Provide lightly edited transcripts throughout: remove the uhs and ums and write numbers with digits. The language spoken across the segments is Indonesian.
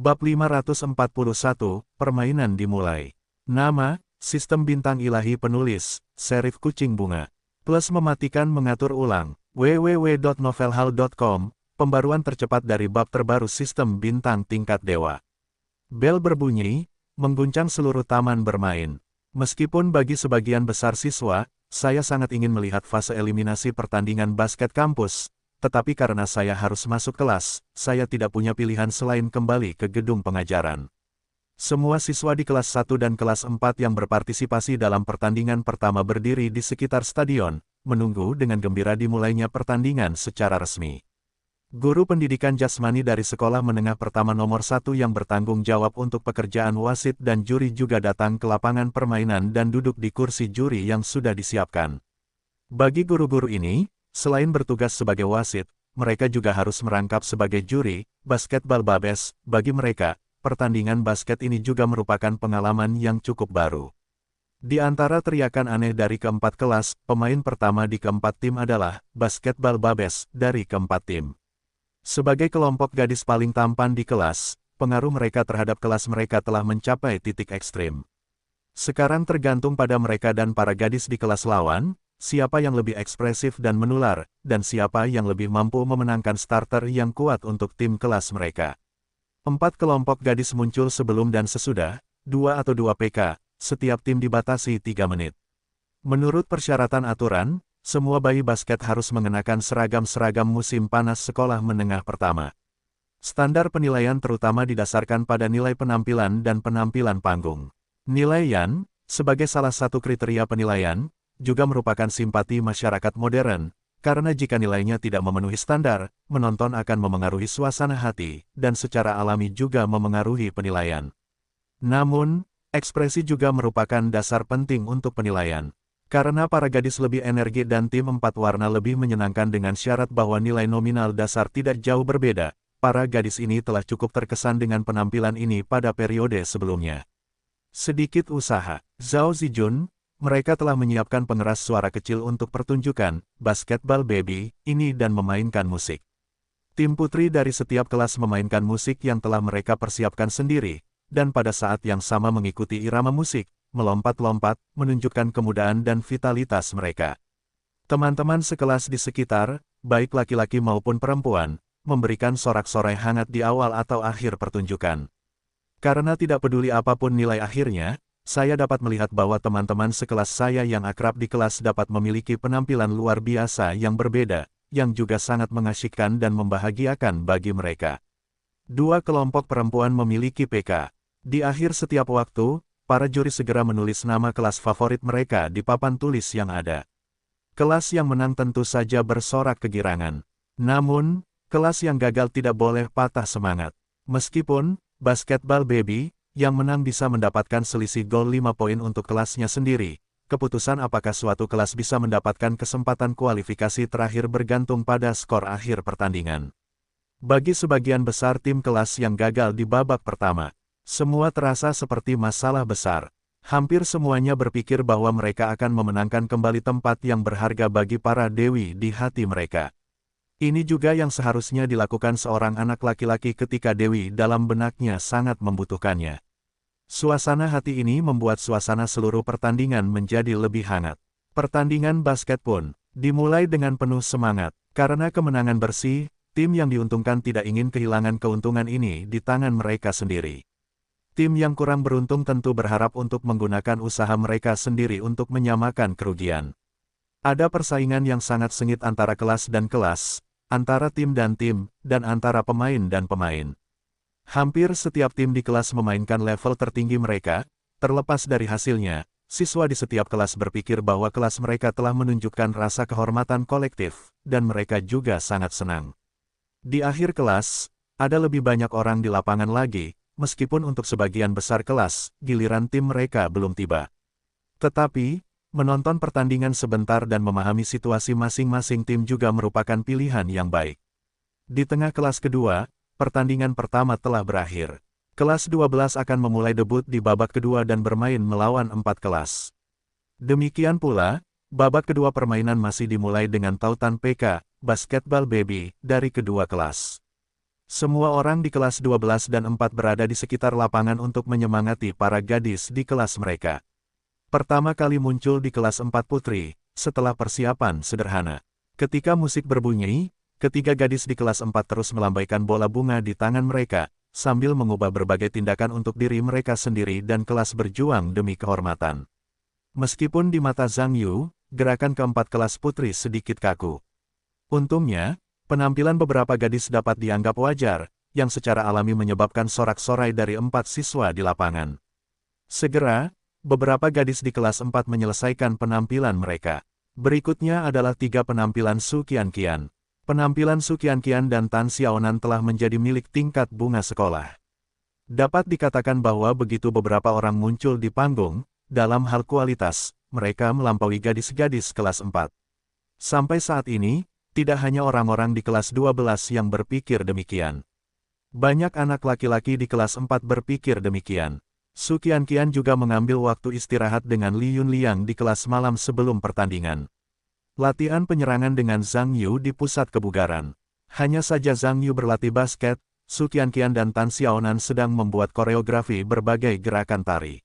Bab 541, Permainan dimulai. Nama, Sistem Bintang Ilahi Penulis, Serif Kucing Bunga. Plus mematikan mengatur ulang, www.novelhall.com, pembaruan tercepat dari bab terbaru Sistem Bintang Tingkat Dewa. Bel berbunyi, mengguncang seluruh taman bermain. Meskipun bagi sebagian besar siswa, saya sangat ingin melihat fase eliminasi pertandingan basket kampus, tetapi karena saya harus masuk kelas, saya tidak punya pilihan selain kembali ke gedung pengajaran. Semua siswa di kelas 1 dan kelas 4 yang berpartisipasi dalam pertandingan pertama berdiri di sekitar stadion, menunggu dengan gembira dimulainya pertandingan secara resmi. Guru pendidikan jasmani dari sekolah menengah pertama nomor 1 yang bertanggung jawab untuk pekerjaan wasit dan juri juga datang ke lapangan permainan dan duduk di kursi juri yang sudah disiapkan. Bagi guru-guru ini, selain bertugas sebagai wasit, mereka juga harus merangkap sebagai juri, basketbal babes. Bagi mereka, pertandingan basket ini juga merupakan pengalaman yang cukup baru. Di antara teriakan aneh dari keempat kelas, pemain pertama di keempat tim adalah basketbal babes dari keempat tim. Sebagai kelompok gadis paling tampan di kelas, pengaruh mereka terhadap kelas mereka telah mencapai titik ekstrim. Sekarang tergantung pada mereka dan para gadis di kelas lawan, siapa yang lebih ekspresif dan menular, dan siapa yang lebih mampu memenangkan starter yang kuat untuk tim kelas mereka. 4 kelompok gadis muncul sebelum dan sesudah, 2 atau 2 PK, setiap tim dibatasi 3 menit. Menurut persyaratan aturan, semua bayi basket harus mengenakan seragam-seragam musim panas sekolah menengah pertama. Standar penilaian terutama didasarkan pada nilai penampilan dan penampilan panggung. Nilai YAN, sebagai salah satu kriteria penilaian, juga merupakan simpati masyarakat modern, karena jika nilainya tidak memenuhi standar, menonton akan memengaruhi suasana hati, dan secara alami juga memengaruhi penilaian. Namun, ekspresi juga merupakan dasar penting untuk penilaian. Karena para gadis lebih energi dan tim 4 warna lebih menyenangkan dengan syarat bahwa nilai nominal dasar tidak jauh berbeda, para gadis ini telah cukup terkesan dengan penampilan ini pada periode sebelumnya. Sedikit usaha, Zhao Zijun, mereka telah menyiapkan pengeras suara kecil untuk pertunjukan basketbal baby ini dan memainkan musik. Tim putri dari setiap kelas memainkan musik yang telah mereka persiapkan sendiri, dan pada saat yang sama mengikuti irama musik, melompat-lompat, menunjukkan kemudahan dan vitalitas mereka. Teman-teman sekelas di sekitar, baik laki-laki maupun perempuan, memberikan sorak-sorai hangat di awal atau akhir pertunjukan. Karena tidak peduli apapun nilai akhirnya, saya dapat melihat bahwa teman-teman sekelas saya yang akrab di kelas dapat memiliki penampilan luar biasa yang berbeda, yang juga sangat mengasyikkan dan membahagiakan bagi mereka. 2 kelompok perempuan memiliki PK. Di akhir setiap waktu, para juri segera menulis nama kelas favorit mereka di papan tulis yang ada. Kelas yang menang tentu saja bersorak kegirangan. Namun, kelas yang gagal tidak boleh patah semangat. Meskipun, basketbal baby, yang menang bisa mendapatkan selisih gol 5 poin untuk kelasnya sendiri, keputusan apakah suatu kelas bisa mendapatkan kesempatan kualifikasi terakhir bergantung pada skor akhir pertandingan. Bagi sebagian besar tim kelas yang gagal di babak pertama, semua terasa seperti masalah besar. Hampir semuanya berpikir bahwa mereka akan memenangkan kembali tempat yang berharga bagi para dewi di hati mereka. Ini juga yang seharusnya dilakukan seorang anak laki-laki ketika dewi dalam benaknya sangat membutuhkannya. Suasana hati ini membuat suasana seluruh pertandingan menjadi lebih hangat. Pertandingan basket pun dimulai dengan penuh semangat. Karena kemenangan bersih, tim yang diuntungkan tidak ingin kehilangan keuntungan ini di tangan mereka sendiri. Tim yang kurang beruntung tentu berharap untuk menggunakan usaha mereka sendiri untuk menyamakan kerugian. Ada persaingan yang sangat sengit antara kelas dan kelas, antara tim, dan antara pemain dan pemain. Hampir setiap tim di kelas memainkan level tertinggi mereka, terlepas dari hasilnya, siswa di setiap kelas berpikir bahwa kelas mereka telah menunjukkan rasa kehormatan kolektif, dan mereka juga sangat senang. Di akhir kelas, ada lebih banyak orang di lapangan lagi, meskipun untuk sebagian besar kelas, giliran tim mereka belum tiba. Tetapi, menonton pertandingan sebentar dan memahami situasi masing-masing tim juga merupakan pilihan yang baik. Di tengah kelas kedua, pertandingan pertama telah berakhir. Kelas 12 akan memulai debut di babak kedua dan bermain melawan 4 kelas. Demikian pula, babak kedua permainan masih dimulai dengan tautan PK, basketbal baby, dari kedua kelas. Semua orang di kelas 12 dan 4 berada di sekitar lapangan untuk menyemangati para gadis di kelas mereka. Pertama kali muncul di kelas 4 putri, setelah persiapan sederhana. Ketika musik berbunyi, ketiga gadis di kelas 4 terus melambaikan bola bunga di tangan mereka, sambil mengubah berbagai tindakan untuk diri mereka sendiri dan kelas berjuang demi kehormatan. Meskipun di mata Zhang Yu, gerakan keempat kelas putri sedikit kaku. Untungnya, penampilan beberapa gadis dapat dianggap wajar, yang secara alami menyebabkan sorak-sorai dari 4 siswa di lapangan. Segera, beberapa gadis di kelas 4 menyelesaikan penampilan mereka. Berikutnya adalah 3 penampilan Su Qianqian. Penampilan Su Qianqian dan Tan Xiaonan telah menjadi milik tingkat bunga sekolah. Dapat dikatakan bahwa begitu beberapa orang muncul di panggung, dalam hal kualitas, mereka melampaui gadis-gadis kelas 4. Sampai saat ini, tidak hanya orang-orang di kelas 12 yang berpikir demikian. Banyak anak laki-laki di kelas 4 berpikir demikian. Su Qianqian juga mengambil waktu istirahat dengan Li Yunliang di kelas malam sebelum pertandingan. Latihan penyerangan dengan Zhang Yu di pusat kebugaran. Hanya saja Zhang Yu berlatih basket, Su Qianqian dan Tan Xiaonan sedang membuat koreografi berbagai gerakan tari.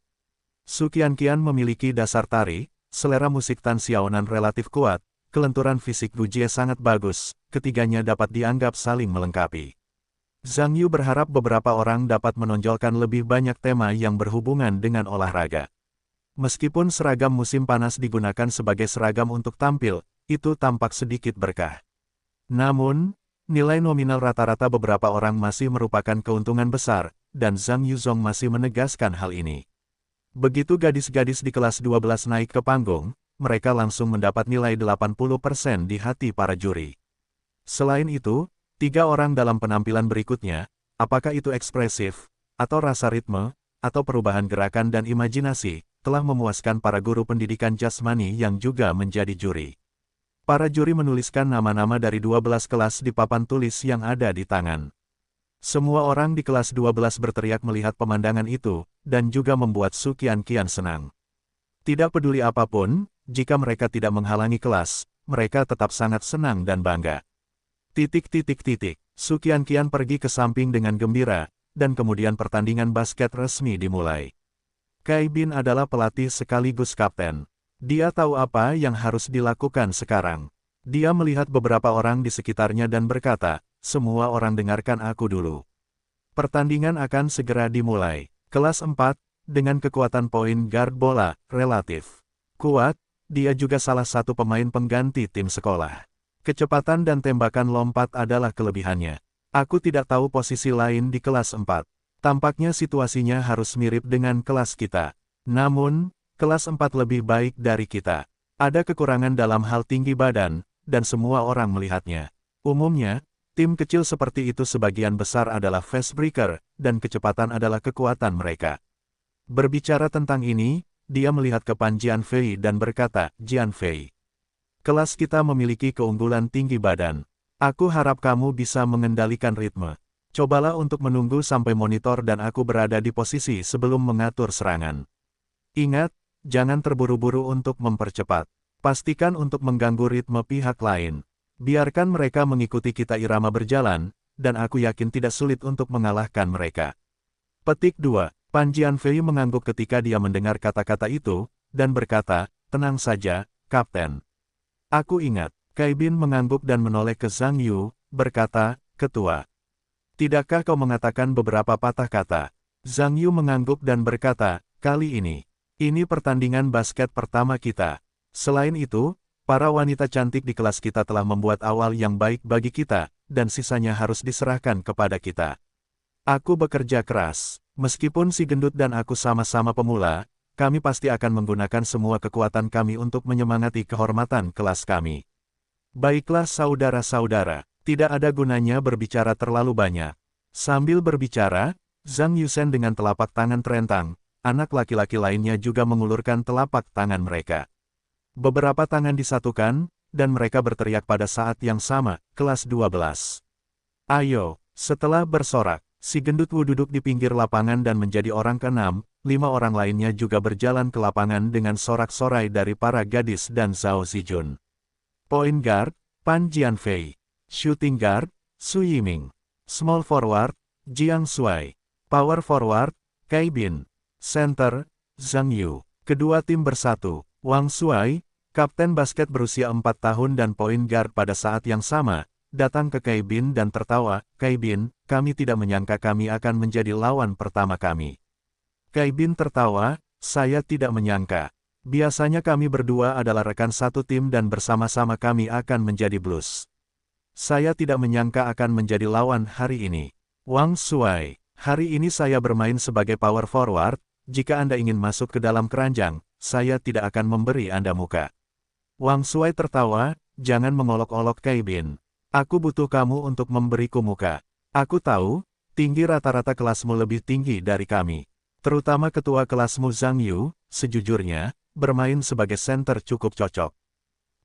Su Qianqian memiliki dasar tari, selera musik Tan Xiaonan relatif kuat, kelenturan fisik Gu Jie sangat bagus, ketiganya dapat dianggap saling melengkapi. Zhang Yu berharap beberapa orang dapat menonjolkan lebih banyak tema yang berhubungan dengan olahraga. Meskipun seragam musim panas digunakan sebagai seragam untuk tampil, itu tampak sedikit berkah. Namun, nilai nominal rata-rata beberapa orang masih merupakan keuntungan besar, dan Zhang Yuzong masih menegaskan hal ini. Begitu gadis-gadis di kelas 12 naik ke panggung, mereka langsung mendapat nilai 80% di hati para juri. Selain itu, 3 orang dalam penampilan berikutnya, apakah itu ekspresif, atau rasa ritme, atau perubahan gerakan dan imajinasi, telah memuaskan para guru pendidikan jasmani yang juga menjadi juri. Para juri menuliskan nama-nama dari 12 kelas di papan tulis yang ada di tangan. Semua orang di kelas 12 berteriak melihat pemandangan itu, dan juga membuat Su Qianqian senang. Tidak peduli apapun, jika mereka tidak menghalangi kelas, mereka tetap sangat senang dan bangga. Su Qianqian pergi ke samping dengan gembira, dan kemudian pertandingan basket resmi dimulai. Cai Bin adalah pelatih sekaligus kapten. Dia tahu apa yang harus dilakukan sekarang. Dia melihat beberapa orang di sekitarnya dan berkata, "Semua orang dengarkan aku dulu. Pertandingan akan segera dimulai. Kelas 4, dengan kekuatan poin guard bola, relatif kuat, dia juga salah satu pemain pengganti tim sekolah. Kecepatan dan tembakan lompat adalah kelebihannya. Aku tidak tahu posisi lain di kelas 4. Tampaknya situasinya harus mirip dengan kelas kita. Namun, kelas 4 lebih baik dari kita. Ada kekurangan dalam hal tinggi badan, dan semua orang melihatnya. Umumnya, tim kecil seperti itu sebagian besar adalah fast breaker, dan kecepatan adalah kekuatan mereka." Berbicara tentang ini, dia melihat ke Pan Jianfei dan berkata, "Jianfei, kelas kita memiliki keunggulan tinggi badan. Aku harap kamu bisa mengendalikan ritme. Cobalah untuk menunggu sampai monitor dan aku berada di posisi sebelum mengatur serangan. Ingat, jangan terburu-buru untuk mempercepat. Pastikan untuk mengganggu ritme pihak lain. Biarkan mereka mengikuti kita irama berjalan, dan aku yakin tidak sulit untuk mengalahkan mereka." Petik 2. Pan Jianfei mengangguk ketika dia mendengar kata-kata itu, dan berkata, "Tenang saja, Kapten. Aku ingat." Cai Bin mengangguk dan menoleh ke Zhang Yu, berkata, "Ketua, tidakkah kau mengatakan beberapa patah kata?" Zhang Yu mengangguk dan berkata, "Kali ini pertandingan basket pertama kita. Selain itu, para wanita cantik di kelas kita telah membuat awal yang baik bagi kita, dan sisanya harus diserahkan kepada kita. Aku bekerja keras. Meskipun si gendut dan aku sama-sama pemula, kami pasti akan menggunakan semua kekuatan kami untuk menyemangati kehormatan kelas kami. Baiklah saudara-saudara, tidak ada gunanya berbicara terlalu banyak." Sambil berbicara, Zhang Yusen dengan telapak tangan terentang, anak laki-laki lainnya juga mengulurkan telapak tangan mereka. Beberapa tangan disatukan, dan mereka berteriak pada saat yang sama, "Kelas 12. Ayo!" Setelah bersorak, si gendut Wu duduk di pinggir lapangan dan menjadi orang ke-6, 5 orang lainnya juga berjalan ke lapangan dengan sorak-sorai dari para gadis dan Zhao Zijun. Point guard, Pan Jianfei. Shooting guard, Su Yiming. Small forward, Jiang Shuai. Power forward, Cai Bin. Center, Zhang Yu. Kedua tim bersatu. Wang Shuai, kapten basket berusia 4 tahun dan point guard pada saat yang sama, datang ke Cai Bin dan tertawa. Cai Bin, kami tidak menyangka kami akan menjadi lawan pertama kami. Cai Bin tertawa, saya tidak menyangka. Biasanya kami berdua adalah rekan satu tim dan bersama-sama kami akan menjadi Blues. Saya tidak menyangka akan menjadi lawan hari ini. Wang Shuai, hari ini saya bermain sebagai power forward, jika Anda ingin masuk ke dalam keranjang, saya tidak akan memberi Anda muka. Wang Shuai tertawa, jangan mengolok-olok Cai Bin. Aku butuh kamu untuk memberiku muka. Aku tahu, tinggi rata-rata kelasmu lebih tinggi dari kami. Terutama ketua kelasmu Zhang Yu, sejujurnya, bermain sebagai center cukup cocok.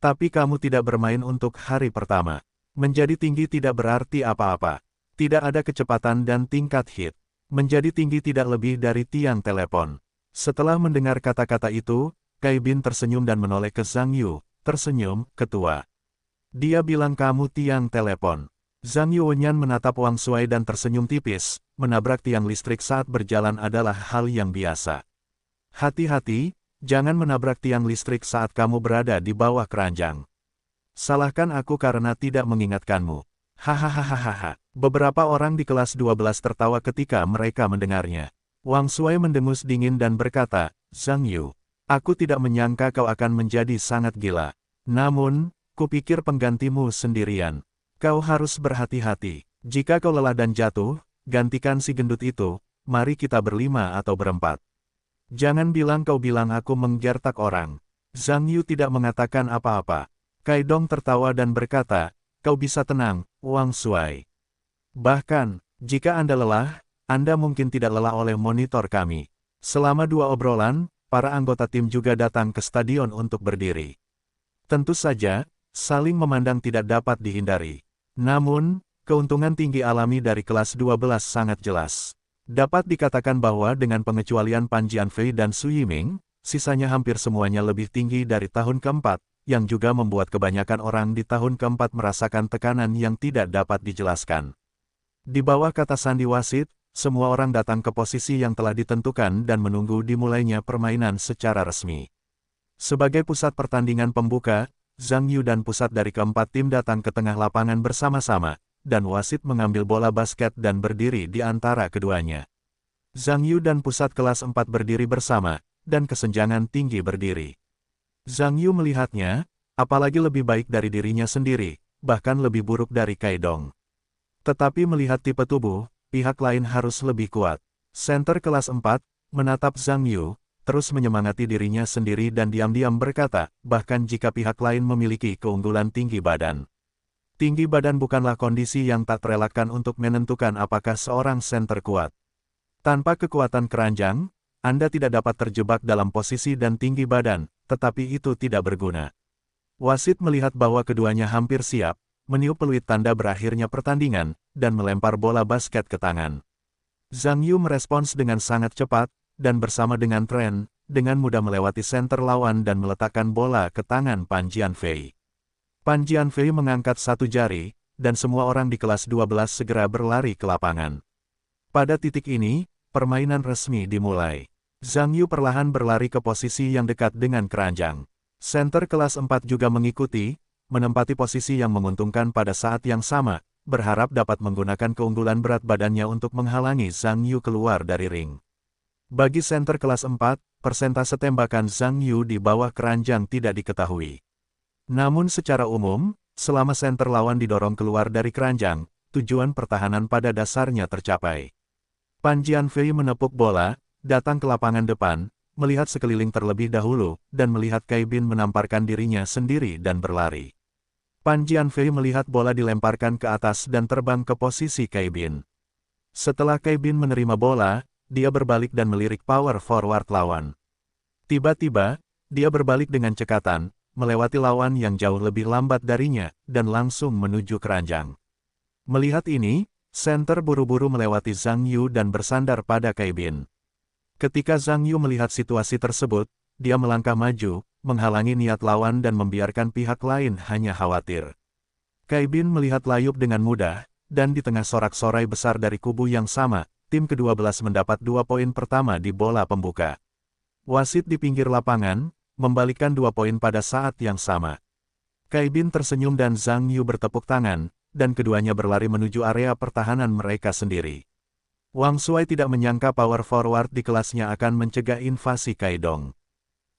Tapi kamu tidak bermain untuk hari pertama. Menjadi tinggi tidak berarti apa-apa. Tidak ada kecepatan dan tingkat hit. Menjadi tinggi tidak lebih dari tiang telepon. Setelah mendengar kata-kata itu, Cai Bin tersenyum dan menoleh ke Zhang Yu. Tersenyum, ketua. Dia bilang kamu tiang telepon. Zhang Yuanyan menatap Wang Shuai dan tersenyum tipis. Menabrak tiang listrik saat berjalan adalah hal yang biasa. Hati-hati, jangan menabrak tiang listrik saat kamu berada di bawah keranjang. Salahkan aku karena tidak mengingatkanmu. Hahaha. Beberapa orang di kelas 12 tertawa ketika mereka mendengarnya. Wang Shuai mendengus dingin dan berkata, Zhang Yu, aku tidak menyangka kau akan menjadi sangat gila. Namun, kupikir penggantimu sendirian. Kau harus berhati-hati. Jika kau lelah dan jatuh, gantikan si gendut itu, mari kita berlima atau berempat. Jangan bilang kau bilang aku menggertak orang. Zhang Yu tidak mengatakan apa-apa. Cai Dong tertawa dan berkata, kau bisa tenang, Wang Shuai. Bahkan, jika Anda lelah, Anda mungkin tidak lelah oleh monitor kami. Selama 2 obrolan, para anggota tim juga datang ke stadion untuk berdiri. Tentu saja, saling memandang tidak dapat dihindari. Namun, keuntungan tinggi alami dari kelas 12 sangat jelas. Dapat dikatakan bahwa dengan pengecualian Pan Jianfei dan Su Yiming, sisanya hampir semuanya lebih tinggi dari tahun keempat, yang juga membuat kebanyakan orang di tahun keempat merasakan tekanan yang tidak dapat dijelaskan. Di bawah kata sandi wasit, semua orang datang ke posisi yang telah ditentukan dan menunggu dimulainya permainan secara resmi. Sebagai pusat pertandingan pembuka, Zhang Yu dan pusat dari keempat tim datang ke tengah lapangan bersama-sama, dan wasit mengambil bola basket dan berdiri di antara keduanya. Zhang Yu dan pusat kelas 4 berdiri bersama, dan kesenjangan tinggi berdiri. Zhang Yu melihatnya, apalagi lebih baik dari dirinya sendiri, bahkan lebih buruk dari Cai Dong. Tetapi melihat tipe tubuh, pihak lain harus lebih kuat. Center kelas 4, menatap Zhang Yu, terus menyemangati dirinya sendiri dan diam-diam berkata, bahkan jika pihak lain memiliki keunggulan tinggi badan. Tinggi badan bukanlah kondisi yang tak terelakkan untuk menentukan apakah seorang center kuat. Tanpa kekuatan keranjang, Anda tidak dapat terjebak dalam posisi dan tinggi badan, tetapi itu tidak berguna. Wasit melihat bahwa keduanya hampir siap, meniup peluit tanda berakhirnya pertandingan, dan melempar bola basket ke tangan. Zhang Yu merespons dengan sangat cepat, dan bersama dengan tren, dengan mudah melewati center lawan dan meletakkan bola ke tangan Pan Jianfei. Pan Jianfei mengangkat satu jari, dan semua orang di kelas 12 segera berlari ke lapangan. Pada titik ini, permainan resmi dimulai. Zhang Yu perlahan berlari ke posisi yang dekat dengan keranjang. Center kelas 4 juga mengikuti, menempati posisi yang menguntungkan pada saat yang sama, berharap dapat menggunakan keunggulan berat badannya untuk menghalangi Zhang Yu keluar dari ring. Bagi center kelas 4, persentase tembakan Zhang Yu di bawah keranjang tidak diketahui. Namun secara umum, selama center lawan didorong keluar dari keranjang, tujuan pertahanan pada dasarnya tercapai. Pan Jianfei menepuk bola, datang ke lapangan depan, melihat sekeliling terlebih dahulu, dan melihat Cai Bin menamparkan dirinya sendiri dan berlari. Pan Jianfei melihat bola dilemparkan ke atas dan terbang ke posisi Cai Bin. Setelah Cai Bin menerima bola, dia berbalik dan melirik power forward lawan. Tiba-tiba, dia berbalik dengan cekatan, melewati lawan yang jauh lebih lambat darinya, dan langsung menuju keranjang. Melihat ini, center buru-buru melewati Zhang Yu dan bersandar pada Cai Bin. Ketika Zhang Yu melihat situasi tersebut, dia melangkah maju, menghalangi niat lawan dan membiarkan pihak lain hanya khawatir. Cai Bin melihat layup dengan mudah, dan di tengah sorak-sorai besar dari kubu yang sama, tim ke-12 mendapat 2 poin pertama di bola pembuka. Wasit di pinggir lapangan, membalikkan 2 poin pada saat yang sama. Cai Bin tersenyum dan Zhang Yu bertepuk tangan, dan keduanya berlari menuju area pertahanan mereka sendiri. Wang Shuai tidak menyangka power forward di kelasnya akan mencegah invasi Kaidong.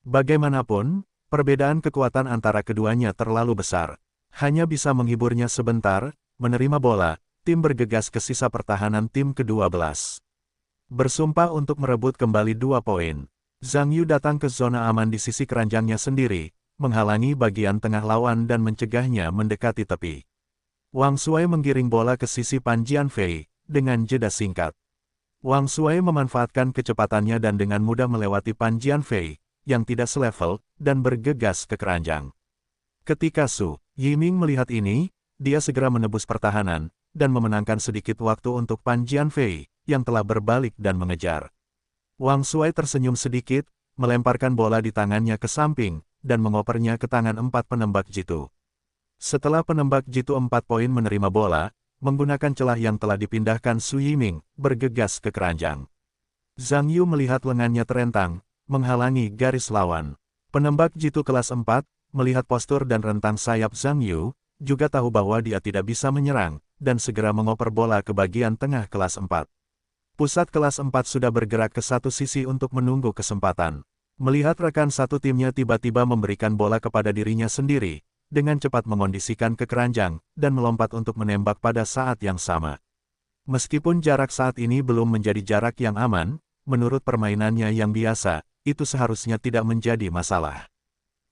Bagaimanapun, perbedaan kekuatan antara keduanya terlalu besar. Hanya bisa menghiburnya sebentar, menerima bola, tim bergegas ke sisa pertahanan tim ke-12. Bersumpah untuk merebut kembali 2 poin. Zhang Yu datang ke zona aman di sisi keranjangnya sendiri, menghalangi bagian tengah lawan dan mencegahnya mendekati tepi. Wang Shuai menggiring bola ke sisi Pan Jianfei, dengan jeda singkat. Wang Shuai memanfaatkan kecepatannya dan dengan mudah melewati Pan Jianfei, yang tidak selevel, dan bergegas ke keranjang. Ketika Su Yiming melihat ini, dia segera menebus pertahanan, dan memenangkan sedikit waktu untuk Pan Jianfei, yang telah berbalik dan mengejar. Wang Shuai tersenyum sedikit, melemparkan bola di tangannya ke samping, dan mengopernya ke tangan 4 penembak jitu. Setelah penembak jitu 4 poin menerima bola, menggunakan celah yang telah dipindahkan Su Yiming, bergegas ke keranjang. Zhang Yu melihat lengannya terentang, menghalangi garis lawan. Penembak jitu kelas 4, melihat postur dan rentang sayap Zhang Yu, juga tahu bahwa dia tidak bisa menyerang, dan segera mengoper bola ke bagian tengah kelas 4. Pusat kelas 4 sudah bergerak ke satu sisi untuk menunggu kesempatan. Melihat rekan satu timnya tiba-tiba memberikan bola kepada dirinya sendiri, dengan cepat mengondisikan ke keranjang, dan melompat untuk menembak pada saat yang sama. Meskipun jarak saat ini belum menjadi jarak yang aman, menurut permainannya yang biasa, itu seharusnya tidak menjadi masalah.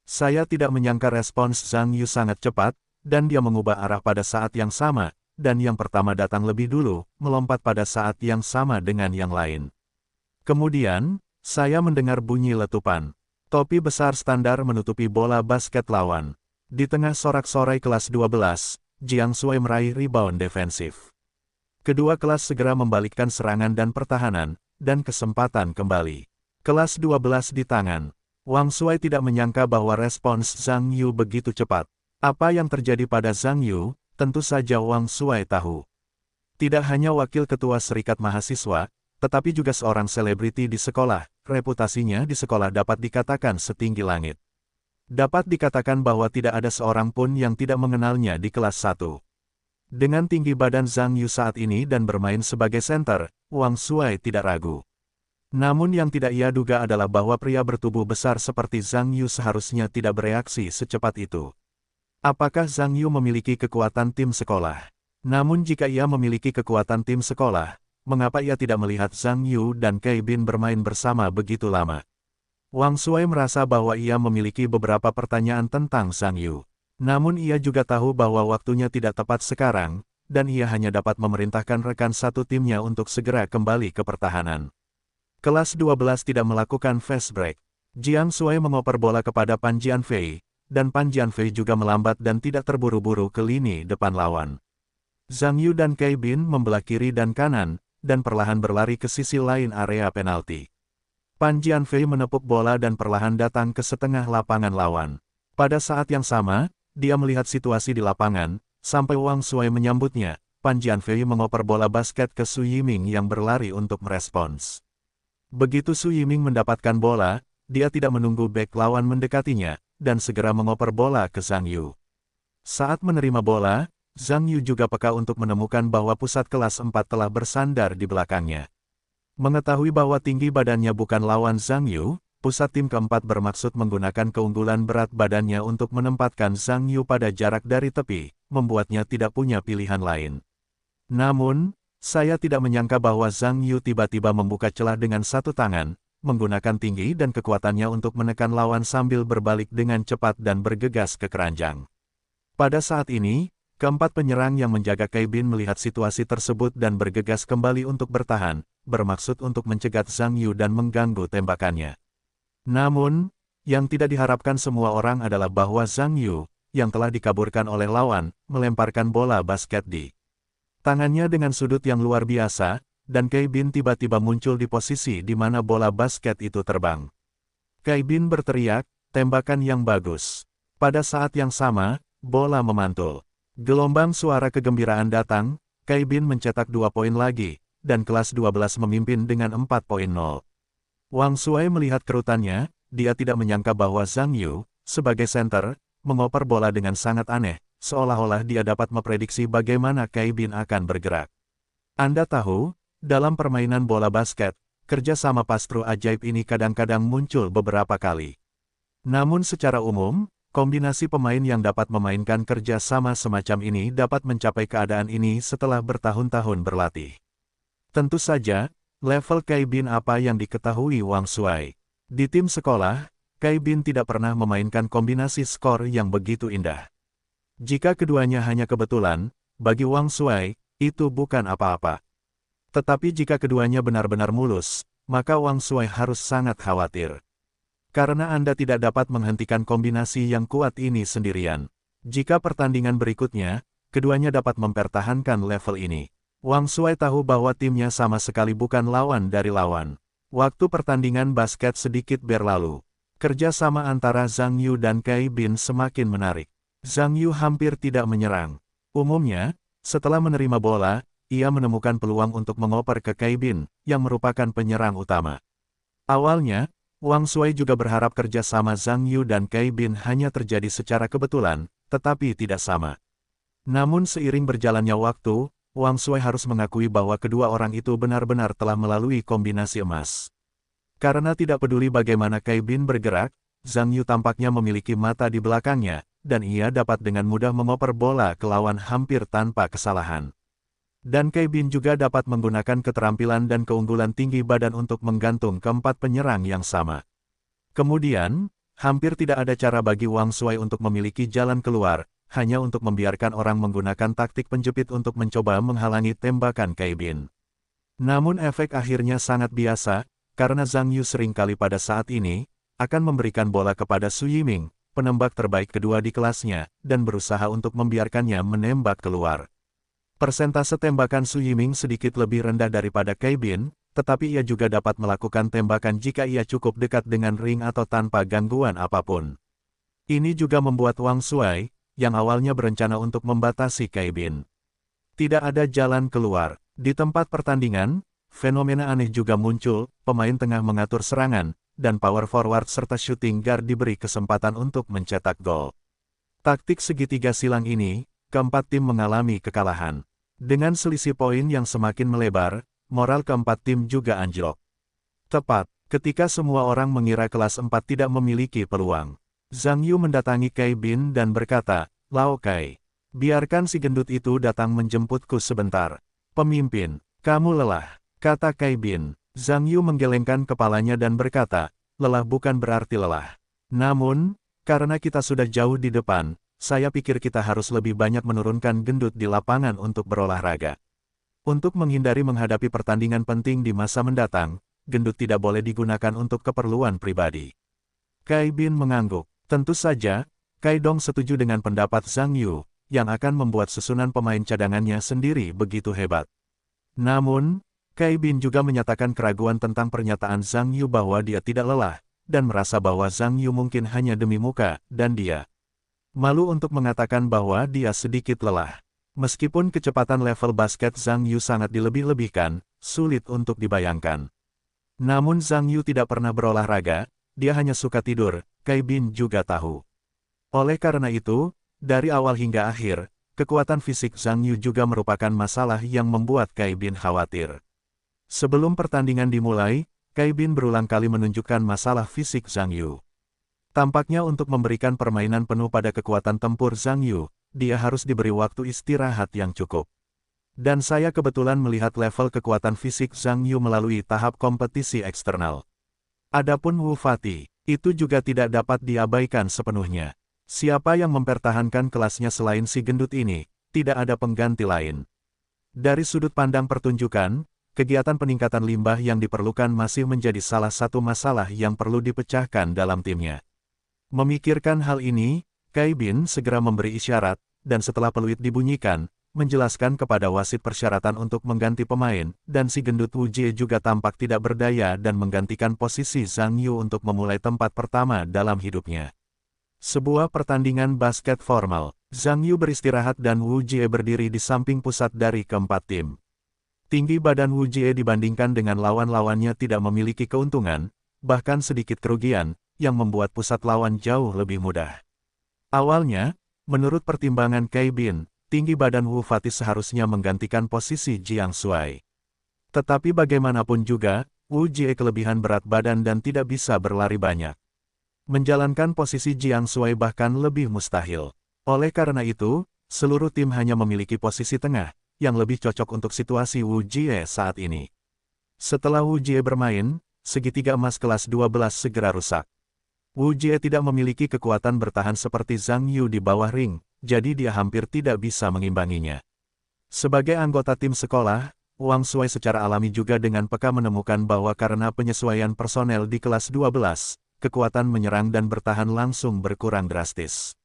Saya tidak menyangka respons Zhang Yu sangat cepat, dan dia mengubah arah pada saat yang sama, dan yang pertama datang lebih dulu, melompat pada saat yang sama dengan yang lain. Kemudian, saya mendengar bunyi letupan. Topi besar standar menutupi bola basket lawan. Di tengah sorak-sorai kelas 12, Jiang Shuai meraih rebound defensif. Kedua kelas segera membalikkan serangan dan pertahanan, dan kesempatan kembali. Kelas 12 di tangan. Wang Shuai tidak menyangka bahwa respons Zhang Yu begitu cepat. Apa yang terjadi pada Zhang Yu, tentu saja Wang Shuai tahu. Tidak hanya wakil ketua Serikat Mahasiswa, tetapi juga seorang selebriti di sekolah, reputasinya di sekolah dapat dikatakan setinggi langit. Dapat dikatakan bahwa tidak ada seorang pun yang tidak mengenalnya di kelas 1. Dengan tinggi badan Zhang Yu saat ini dan bermain sebagai center, Wang Shuai tidak ragu. Namun yang tidak ia duga adalah bahwa pria bertubuh besar seperti Zhang Yu seharusnya tidak bereaksi secepat itu. Apakah Zhang Yu memiliki kekuatan tim sekolah? Namun jika ia memiliki kekuatan tim sekolah, mengapa ia tidak melihat Zhang Yu dan Cai Bin bermain bersama begitu lama? Wang Shuai merasa bahwa ia memiliki beberapa pertanyaan tentang Zhang Yu. Namun ia juga tahu bahwa waktunya tidak tepat sekarang, dan ia hanya dapat memerintahkan rekan satu timnya untuk segera kembali ke pertahanan. Kelas 12 tidak melakukan fast break. Jiang Shuai mengoper bola kepada Pan Jianfei, dan Pan Jianfei juga melambat dan tidak terburu-buru ke lini depan lawan. Zhang Yu dan Cai Bin membelah kiri dan kanan, dan perlahan berlari ke sisi lain area penalti. Pan Jianfei menepuk bola dan perlahan datang ke setengah lapangan lawan. Pada saat yang sama, dia melihat situasi di lapangan, sampai Wang Shuai menyambutnya. Pan Jianfei mengoper bola basket ke Su Yiming yang berlari untuk merespons. Begitu Su Yiming mendapatkan bola, dia tidak menunggu bek lawan mendekatinya, dan segera mengoper bola ke Zhang Yu. Saat menerima bola, Zhang Yu juga peka untuk menemukan bahwa pusat kelas 4 telah bersandar di belakangnya. Mengetahui bahwa tinggi badannya bukan lawan Zhang Yu, pusat tim keempat bermaksud menggunakan keunggulan berat badannya untuk menempatkan Zhang Yu pada jarak dari tepi, membuatnya tidak punya pilihan lain. Namun, saya tidak menyangka bahwa Zhang Yu tiba-tiba membuka celah dengan satu tangan, menggunakan tinggi dan kekuatannya untuk menekan lawan sambil berbalik dengan cepat dan bergegas ke keranjang. Pada saat ini, keempat penyerang yang menjaga Cai Bin melihat situasi tersebut dan bergegas kembali untuk bertahan, bermaksud untuk mencegat Zhang Yu dan mengganggu tembakannya. Namun, yang tidak diharapkan semua orang adalah bahwa Zhang Yu, yang telah dikaburkan oleh lawan, melemparkan bola basket di tangannya dengan sudut yang luar biasa, dan Cai Bin tiba-tiba muncul di posisi di mana bola basket itu terbang. Cai Bin berteriak, tembakan yang bagus. Pada saat yang sama, bola memantul. Gelombang suara kegembiraan datang, Cai Bin mencetak 2 poin lagi, dan kelas 12 memimpin dengan 4-0. Wang Shuai melihat kerutannya, dia tidak menyangka bahwa Zhang Yu, sebagai center, mengoper bola dengan sangat aneh, seolah-olah dia dapat memprediksi bagaimana Cai Bin akan bergerak. Anda tahu, dalam permainan bola basket, kerja sama pastru ajaib ini kadang-kadang muncul beberapa kali. Namun secara umum, kombinasi pemain yang dapat memainkan kerja sama semacam ini dapat mencapai keadaan ini setelah bertahun-tahun berlatih. Tentu saja, level Cai Bin apa yang diketahui Wang Shuai. Di tim sekolah, Cai Bin tidak pernah memainkan kombinasi skor yang begitu indah. Jika keduanya hanya kebetulan, bagi Wang Shuai, itu bukan apa-apa. Tetapi jika keduanya benar-benar mulus, maka Wang Shuai harus sangat khawatir. Karena Anda tidak dapat menghentikan kombinasi yang kuat ini sendirian. Jika pertandingan berikutnya, keduanya dapat mempertahankan level ini. Wang Shuai tahu bahwa timnya sama sekali bukan lawan dari lawan. Waktu pertandingan basket sedikit berlalu. Kerja sama antara Zhang Yu dan Cai Bin semakin menarik. Zhang Yu hampir tidak menyerang. Umumnya, setelah menerima bola, ia menemukan peluang untuk mengoper ke Cai Bin, yang merupakan penyerang utama. Awalnya, Wang Shuai juga berharap kerja sama Zhang Yu dan Cai Bin hanya terjadi secara kebetulan, tetapi tidak sama. Namun seiring berjalannya waktu, Wang Shuai harus mengakui bahwa kedua orang itu benar-benar telah melalui kombinasi emas. Karena tidak peduli bagaimana Cai Bin bergerak, Zhang Yu tampaknya memiliki mata di belakangnya, dan ia dapat dengan mudah mengoper bola ke lawan hampir tanpa kesalahan. Dan Cai Bin juga dapat menggunakan keterampilan dan keunggulan tinggi badan untuk menggantung keempat penyerang yang sama. Kemudian, hampir tidak ada cara bagi Wang Shuai untuk memiliki jalan keluar, hanya untuk membiarkan orang menggunakan taktik penjepit untuk mencoba menghalangi tembakan Cai Bin. Namun efek akhirnya sangat biasa, karena Zhang Yu seringkali pada saat ini, akan memberikan bola kepada Su Yiming, penembak terbaik kedua di kelasnya, dan berusaha untuk membiarkannya menembak keluar. Persentase tembakan Su Yiming sedikit lebih rendah daripada Cai Bin, tetapi ia juga dapat melakukan tembakan jika ia cukup dekat dengan ring atau tanpa gangguan apapun. Ini juga membuat Wang Shuai, yang awalnya berencana untuk membatasi Cai Bin. Tidak ada jalan keluar. Di tempat pertandingan, fenomena aneh juga muncul, pemain tengah mengatur serangan, dan power forward serta shooting guard diberi kesempatan untuk mencetak gol. Taktik segitiga silang ini, keempat tim mengalami kekalahan. Dengan selisih poin yang semakin melebar, moral keempat tim juga anjlok. Tepat, ketika semua orang mengira kelas 4 tidak memiliki peluang, Zhang Yu mendatangi Cai Bin dan berkata, "Lao Cai, biarkan si gendut itu datang menjemputku sebentar." "Pemimpin, kamu lelah," kata Cai Bin. Zhang Yu menggelengkan kepalanya dan berkata, "Lelah bukan berarti lelah. Namun, karena kita sudah jauh di depan, saya pikir kita harus lebih banyak menurunkan gendut di lapangan untuk berolahraga. Untuk menghindari menghadapi pertandingan penting di masa mendatang, gendut tidak boleh digunakan untuk keperluan pribadi." Cai Bin mengangguk. Tentu saja, Cai Dong setuju dengan pendapat Zhang Yu, yang akan membuat susunan pemain cadangannya sendiri begitu hebat. Namun, Cai Bin juga menyatakan keraguan tentang pernyataan Zhang Yu bahwa dia tidak lelah, dan merasa bahwa Zhang Yu mungkin hanya demi muka, dan dia malu untuk mengatakan bahwa dia sedikit lelah. Meskipun kecepatan level basket Zhang Yu sangat dilebih-lebihkan, sulit untuk dibayangkan. Namun Zhang Yu tidak pernah berolahraga, dia hanya suka tidur, Cai Bin juga tahu. Oleh karena itu, dari awal hingga akhir, kekuatan fisik Zhang Yu juga merupakan masalah yang membuat Cai Bin khawatir. Sebelum pertandingan dimulai, Cai Bin berulang kali menunjukkan masalah fisik Zhang Yu. Tampaknya untuk memberikan permainan penuh pada kekuatan tempur Zhang Yu, dia harus diberi waktu istirahat yang cukup. Dan saya kebetulan melihat level kekuatan fisik Zhang Yu melalui tahap kompetisi eksternal. Adapun Wu Fati, itu juga tidak dapat diabaikan sepenuhnya. Siapa yang mempertahankan kelasnya selain si gendut ini, tidak ada pengganti lain. Dari sudut pandang pertunjukan, kegiatan peningkatan limbah yang diperlukan masih menjadi salah satu masalah yang perlu dipecahkan dalam timnya. Memikirkan hal ini, Cai Bin segera memberi isyarat, dan setelah peluit dibunyikan, menjelaskan kepada wasit persyaratan untuk mengganti pemain, dan si gendut Wu Jie juga tampak tidak berdaya dan menggantikan posisi Zhang Yu untuk memulai tempat pertama dalam hidupnya. Sebuah pertandingan basket formal. Zhang Yu beristirahat dan Wu Jie berdiri di samping pusat dari keempat tim. Tinggi badan Wu Jie dibandingkan dengan lawan-lawannya tidak memiliki keuntungan, bahkan sedikit kerugian, yang membuat pusat lawan jauh lebih mudah. Awalnya, menurut pertimbangan Cai Bin, tinggi badan Wu Fatih seharusnya menggantikan posisi Jiang Shuai. Tetapi bagaimanapun juga, Wu Jie kelebihan berat badan dan tidak bisa berlari banyak. Menjalankan posisi Jiang Shuai bahkan lebih mustahil. Oleh karena itu, seluruh tim hanya memiliki posisi tengah, yang lebih cocok untuk situasi Wu Jie saat ini. Setelah Wu Jie bermain, segitiga emas kelas 12 segera rusak. Wu Jie tidak memiliki kekuatan bertahan seperti Zhang Yu di bawah ring, jadi dia hampir tidak bisa mengimbanginya. Sebagai anggota tim sekolah, Wang Shuai secara alami juga dengan peka menemukan bahwa karena penyesuaian personel di kelas 12, kekuatan menyerang dan bertahan langsung berkurang drastis.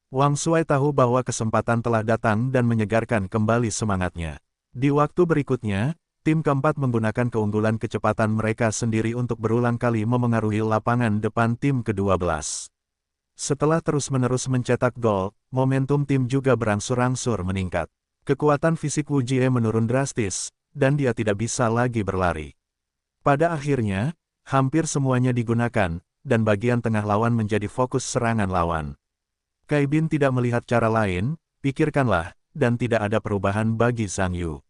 Wang Shuai tahu bahwa kesempatan telah datang dan menyegarkan kembali semangatnya. Di waktu berikutnya, tim keempat menggunakan keunggulan kecepatan mereka sendiri untuk berulang kali memengaruhi lapangan depan tim ke-12. Setelah terus-menerus mencetak gol, momentum tim juga berangsur-angsur meningkat. Kekuatan fisik Wu Jie menurun drastis, dan dia tidak bisa lagi berlari. Pada akhirnya, hampir semuanya digunakan, dan bagian tengah lawan menjadi fokus serangan lawan. Cai Bin tidak melihat cara lain, pikirkanlah, dan tidak ada perubahan bagi Zhang Yu.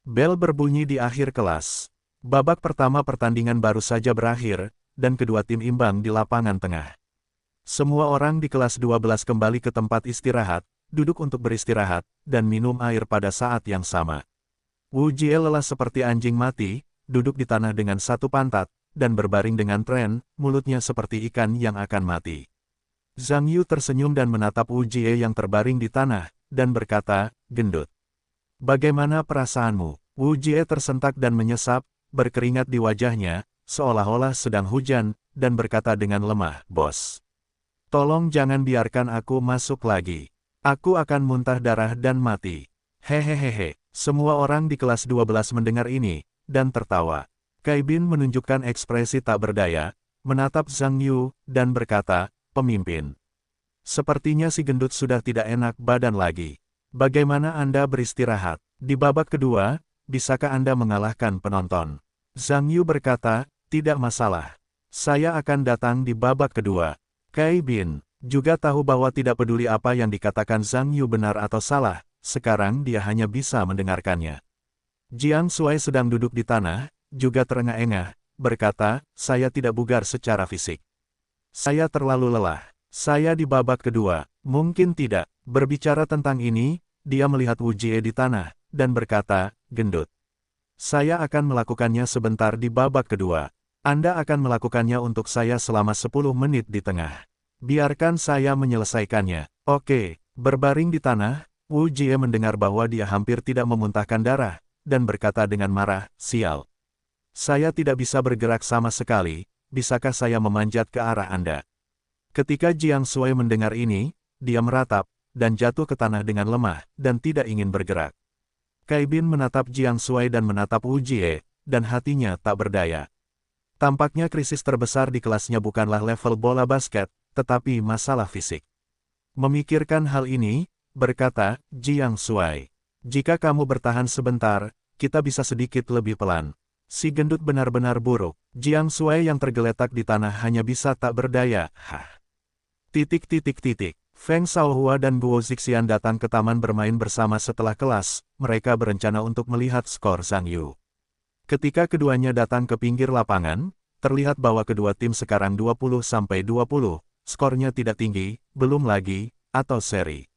Bel berbunyi di akhir kelas. Babak pertama pertandingan baru saja berakhir, dan kedua tim imbang di lapangan tengah. Semua orang di kelas 12 kembali ke tempat istirahat, duduk untuk beristirahat, dan minum air pada saat yang sama. Wu Jie lelah seperti anjing mati, duduk di tanah dengan satu pantat, dan berbaring dengan tren, mulutnya seperti ikan yang akan mati. Zhang Yu tersenyum dan menatap Wu Jie yang terbaring di tanah, dan berkata, "Gendut. Bagaimana perasaanmu?" Wu Jie tersentak dan menyesap, berkeringat di wajahnya, seolah-olah sedang hujan, dan berkata dengan lemah, "Bos. Tolong jangan biarkan aku masuk lagi. Aku akan muntah darah dan mati." Hehehehe. Semua orang di kelas 12 mendengar ini, dan tertawa. Cai Bin menunjukkan ekspresi tak berdaya, menatap Zhang Yu, dan berkata, "Pemimpin. Sepertinya si gendut sudah tidak enak badan lagi. Bagaimana Anda beristirahat? Di babak kedua, bisakah Anda mengalahkan penonton?" Zhang Yu berkata, "Tidak masalah. Saya akan datang di babak kedua." Cai Bin juga tahu bahwa tidak peduli apa yang dikatakan Zhang Yu benar atau salah, sekarang dia hanya bisa mendengarkannya. Jiang Shuai sedang duduk di tanah, juga terengah-engah, berkata, "Saya tidak bugar secara fisik. Saya terlalu lelah. Saya di babak kedua." Mungkin tidak. Berbicara tentang ini, dia melihat Wu Jie di tanah, dan berkata, "Gendut. Saya akan melakukannya sebentar di babak kedua. Anda akan melakukannya untuk saya selama 10 menit di tengah. Biarkan saya menyelesaikannya." Oke. Berbaring di tanah, Wu Jie mendengar bahwa dia hampir tidak memuntahkan darah, dan berkata dengan marah, "Sial. Saya tidak bisa bergerak sama sekali, bisakah saya memanjat ke arah Anda?" Ketika Jiang Shuai mendengar ini, dia meratap, dan jatuh ke tanah dengan lemah, dan tidak ingin bergerak. Cai Bin menatap Jiang Shuai dan menatap Wu Jie, dan hatinya tak berdaya. Tampaknya krisis terbesar di kelasnya bukanlah level bola basket, tetapi masalah fisik. Memikirkan hal ini, berkata Jiang Shuai, "Jika kamu bertahan sebentar, kita bisa sedikit lebih pelan." Si gendut benar-benar buruk. Jiang Shuai yang tergeletak di tanah hanya bisa tak berdaya. Feng Shaohua dan Guo Zixian datang ke taman bermain bersama setelah kelas, mereka berencana untuk melihat skor Zhang Yu. Ketika keduanya datang ke pinggir lapangan, terlihat bahwa kedua tim sekarang 20-20, skornya tidak tinggi, belum lagi, atau seri.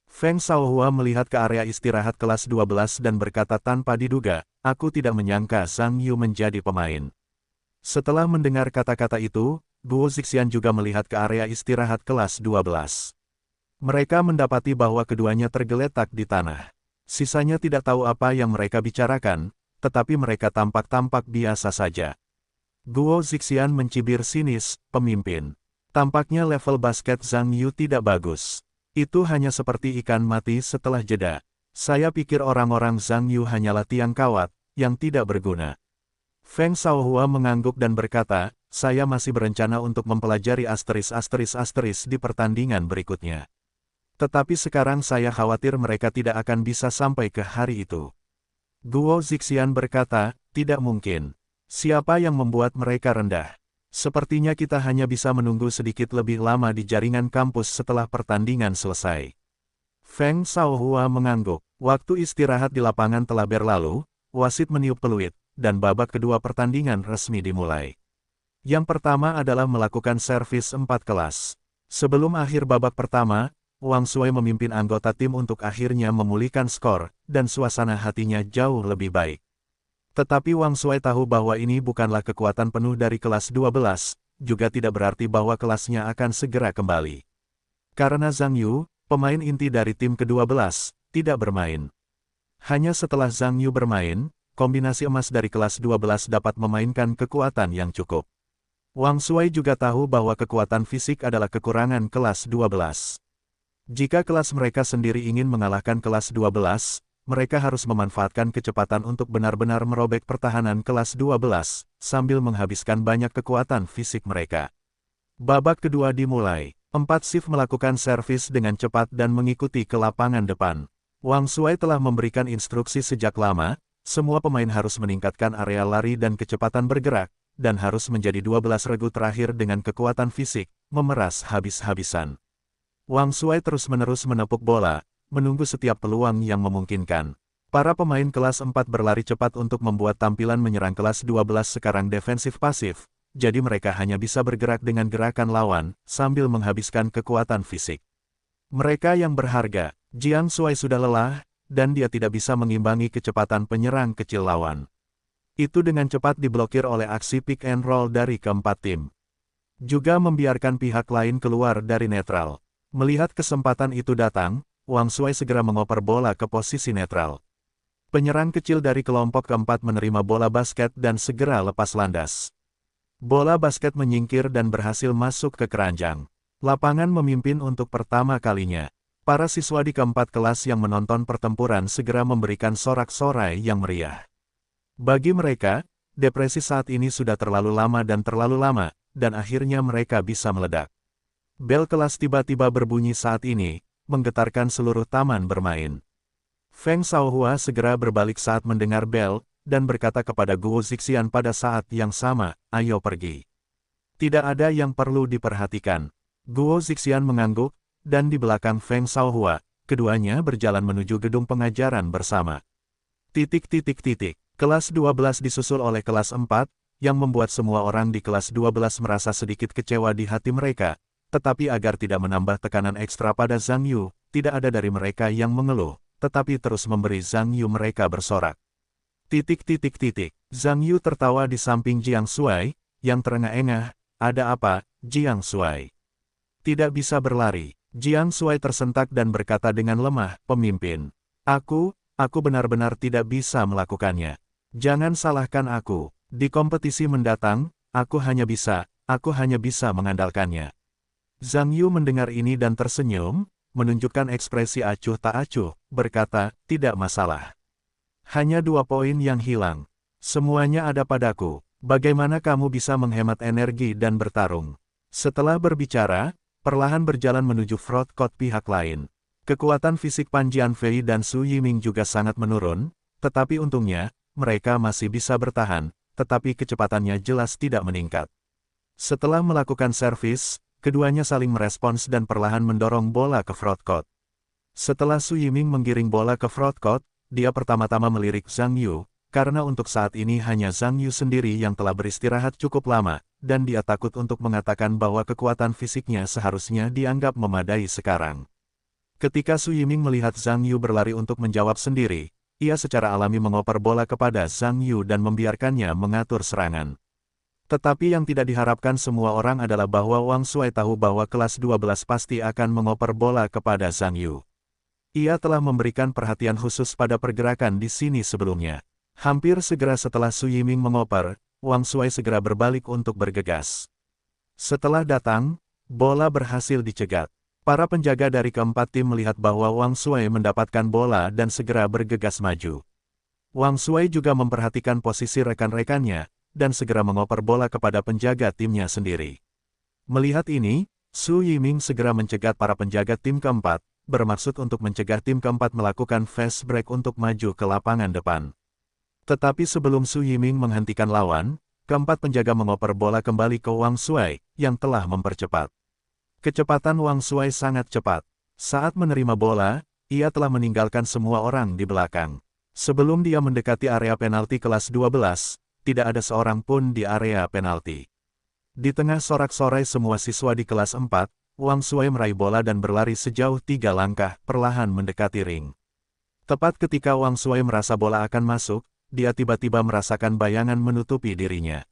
Feng Shaohua melihat ke area istirahat kelas 12 dan berkata tanpa diduga, "Aku tidak menyangka Zhang Yu menjadi pemain." Setelah mendengar kata-kata itu, Guo Zixian juga melihat ke area istirahat kelas 12. Mereka mendapati bahwa keduanya tergeletak di tanah. Sisanya tidak tahu apa yang mereka bicarakan, tetapi mereka tampak-tampak biasa saja. Guo Zixian mencibir sinis, "Pemimpin. Tampaknya level basket Zhang Yu tidak bagus. Itu hanya seperti ikan mati setelah jeda. Saya pikir orang-orang Zhang Yu hanyalah tiang kawat, yang tidak berguna." Feng Shaohua mengangguk dan berkata, "Saya masih berencana untuk mempelajari asteris di pertandingan berikutnya." Tetapi sekarang saya khawatir mereka tidak akan bisa sampai ke hari itu. Guo Zixian berkata, tidak mungkin. Siapa yang membuat mereka rendah? Sepertinya kita hanya bisa menunggu sedikit lebih lama di jaringan kampus setelah pertandingan selesai. Feng Shaohua mengangguk. Waktu istirahat di lapangan telah berlalu, wasit meniup peluit, dan babak kedua pertandingan resmi dimulai. Yang pertama adalah melakukan servis 4 kelas. Sebelum akhir babak pertama, Wang Sui memimpin anggota tim untuk akhirnya memulihkan skor, dan suasana hatinya jauh lebih baik. Tetapi Wang Sui tahu bahwa ini bukanlah kekuatan penuh dari kelas 12, juga tidak berarti bahwa kelasnya akan segera kembali. Karena Zhang Yu, pemain inti dari tim ke-12, tidak bermain. Hanya setelah Zhang Yu bermain, kombinasi emas dari kelas 12 dapat memainkan kekuatan yang cukup. Wang Sui juga tahu bahwa kekuatan fisik adalah kekurangan kelas 12. Jika kelas mereka sendiri ingin mengalahkan kelas 12, mereka harus memanfaatkan kecepatan untuk benar-benar merobek pertahanan kelas 12, sambil menghabiskan banyak kekuatan fisik mereka. Babak kedua dimulai. 4 shift melakukan servis dengan cepat dan mengikuti ke lapangan depan. Wang Sui telah memberikan instruksi sejak lama, semua pemain harus meningkatkan area lari dan kecepatan bergerak, dan harus menjadi 12 regu terakhir dengan kekuatan fisik, memeras habis-habisan. Wang Sui terus-menerus menepuk bola, menunggu setiap peluang yang memungkinkan. Para pemain kelas 4 berlari cepat untuk membuat tampilan menyerang kelas 12 sekarang defensif pasif, jadi mereka hanya bisa bergerak dengan gerakan lawan, sambil menghabiskan kekuatan fisik. Mereka yang berharga, Jiang Sui sudah lelah, dan dia tidak bisa mengimbangi kecepatan penyerang kecil lawan. Itu dengan cepat diblokir oleh aksi pick and roll dari keempat tim. Juga membiarkan pihak lain keluar dari netral. Melihat kesempatan itu datang, Wang Sui segera mengoper bola ke posisi netral. Penyerang kecil dari kelompok keempat menerima bola basket dan segera lepas landas. Bola basket menyingkir dan berhasil masuk ke keranjang. Lapangan memimpin untuk pertama kalinya. Para siswa di keempat kelas yang menonton pertempuran segera memberikan sorak-sorai yang meriah. Bagi mereka, depresi saat ini sudah terlalu lama, dan akhirnya mereka bisa meledak. Bel kelas tiba-tiba berbunyi saat ini, menggetarkan seluruh taman bermain. Feng Shaohua segera berbalik saat mendengar bel, dan berkata kepada Guo Zixian pada saat yang sama, ayo pergi. Tidak ada yang perlu diperhatikan. Guo Zixian mengangguk, dan di belakang Feng Shaohua, keduanya berjalan menuju gedung pengajaran bersama. Kelas 12 disusul oleh kelas 4, yang membuat semua orang di kelas 12 merasa sedikit kecewa di hati mereka. Tetapi agar tidak menambah tekanan ekstra pada Zhang Yu, tidak ada dari mereka yang mengeluh, tetapi terus memberi Zhang Yu mereka bersorak. Zhang Yu tertawa di samping Jiang Sui, yang terengah-engah, ada apa, Jiang Sui? Tidak bisa berlari. Jiang Sui tersentak dan berkata dengan lemah, pemimpin. Aku benar-benar tidak bisa melakukannya. Jangan salahkan aku. Di kompetisi mendatang, aku hanya bisa mengandalkannya. Zhang Yu mendengar ini dan tersenyum, menunjukkan ekspresi acuh tak acuh, berkata, tidak masalah. Hanya 2 poin yang hilang. Semuanya ada padaku. Bagaimana kamu bisa menghemat energi dan bertarung? Setelah berbicara, perlahan berjalan menuju front court pihak lain. Kekuatan fisik Pan Jianfei dan Su Yiming juga sangat menurun, tetapi untungnya, mereka masih bisa bertahan, tetapi kecepatannya jelas tidak meningkat. Setelah melakukan servis, keduanya saling merespons dan perlahan mendorong bola ke front court. Setelah Su Yiming menggiring bola ke front court, dia pertama-tama melirik Zhang Yu, karena untuk saat ini hanya Zhang Yu sendiri yang telah beristirahat cukup lama, dan dia takut untuk mengatakan bahwa kekuatan fisiknya seharusnya dianggap memadai sekarang. Ketika Su Yiming melihat Zhang Yu berlari untuk menjawab sendiri, ia secara alami mengoper bola kepada Zhang Yu dan membiarkannya mengatur serangan. Tetapi yang tidak diharapkan semua orang adalah bahwa Wang Sui tahu bahwa kelas 12 pasti akan mengoper bola kepada Zhang Yu. Ia telah memberikan perhatian khusus pada pergerakan di sini sebelumnya. Hampir segera setelah Su Yiming mengoper, Wang Sui segera berbalik untuk bergegas. Setelah datang, bola berhasil dicegat. Para penjaga dari keempat tim melihat bahwa Wang Sui mendapatkan bola dan segera bergegas maju. Wang Sui juga memperhatikan posisi rekan-rekannya, dan segera mengoper bola kepada penjaga timnya sendiri. Melihat ini, Su Yiming segera mencegat para penjaga tim keempat, bermaksud untuk mencegah tim keempat melakukan fast break untuk maju ke lapangan depan. Tetapi sebelum Su Yiming menghentikan lawan, keempat penjaga mengoper bola kembali ke Wang Shuai, yang telah mempercepat. Kecepatan Wang Shuai sangat cepat. Saat menerima bola, ia telah meninggalkan semua orang di belakang. Sebelum dia mendekati area penalti kelas 12, tidak ada seorang pun di area penalti. Di tengah sorak-sorai semua siswa di kelas 4, Wang Shuai meraih bola dan berlari sejauh 3 langkah, perlahan mendekati ring. Tepat ketika Wang Shuai merasa bola akan masuk, dia tiba-tiba merasakan bayangan menutupi dirinya.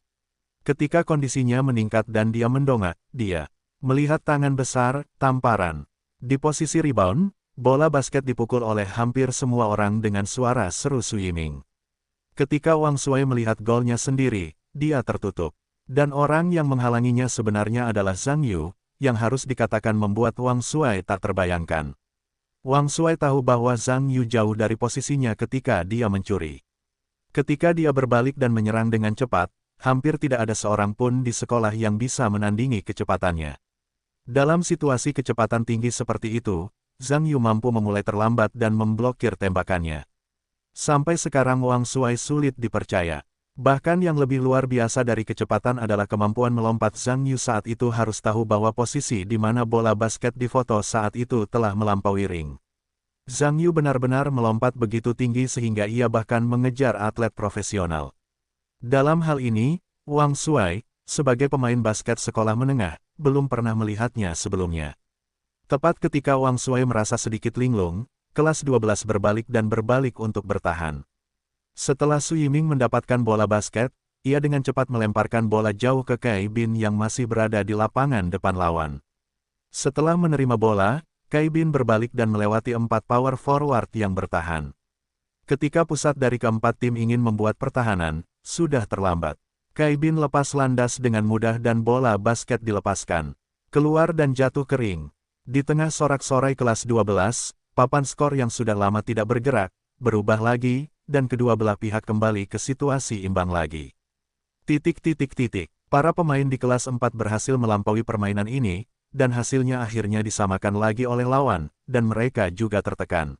Ketika kondisinya meningkat dan dia mendongak, dia melihat tangan besar, tamparan. Di posisi rebound, bola basket dipukul oleh hampir semua orang dengan suara seru Su Yiming. Ketika Wang Shuai melihat golnya sendiri, dia tertutup. Dan orang yang menghalanginya sebenarnya adalah Zhang Yu, yang harus dikatakan membuat Wang Shuai tak terbayangkan. Wang Shuai tahu bahwa Zhang Yu jauh dari posisinya ketika dia mencuri. Ketika dia berbalik dan menyerang dengan cepat, hampir tidak ada seorang pun di sekolah yang bisa menandingi kecepatannya. Dalam situasi kecepatan tinggi seperti itu, Zhang Yu mampu memulai terlambat dan memblokir tembakannya. Sampai sekarang Wang Shuai sulit dipercaya. Bahkan yang lebih luar biasa dari kecepatan adalah kemampuan melompat Zhang Yu saat itu harus tahu bahwa posisi di mana bola basket difoto saat itu telah melampaui ring. Zhang Yu benar-benar melompat begitu tinggi sehingga ia bahkan mengejar atlet profesional. Dalam hal ini, Wang Shuai, sebagai pemain basket sekolah menengah, belum pernah melihatnya sebelumnya. Tepat ketika Wang Shuai merasa sedikit linglung, kelas 12 berbalik dan berbalik untuk bertahan. Setelah Su Yiming mendapatkan bola basket, ia dengan cepat melemparkan bola jauh ke Cai Bin yang masih berada di lapangan depan lawan. Setelah menerima bola, Cai Bin berbalik dan melewati 4 power forward yang bertahan. Ketika pusat dari keempat tim ingin membuat pertahanan, sudah terlambat. Cai Bin lepas landas dengan mudah dan bola basket dilepaskan. Keluar dan jatuh ke ring. Di tengah sorak-sorai kelas 12, papan skor yang sudah lama tidak bergerak, berubah lagi, dan kedua belah pihak kembali ke situasi imbang lagi. Para pemain di kelas 4 berhasil melampaui permainan ini, dan hasilnya akhirnya disamakan lagi oleh lawan, dan mereka juga tertekan.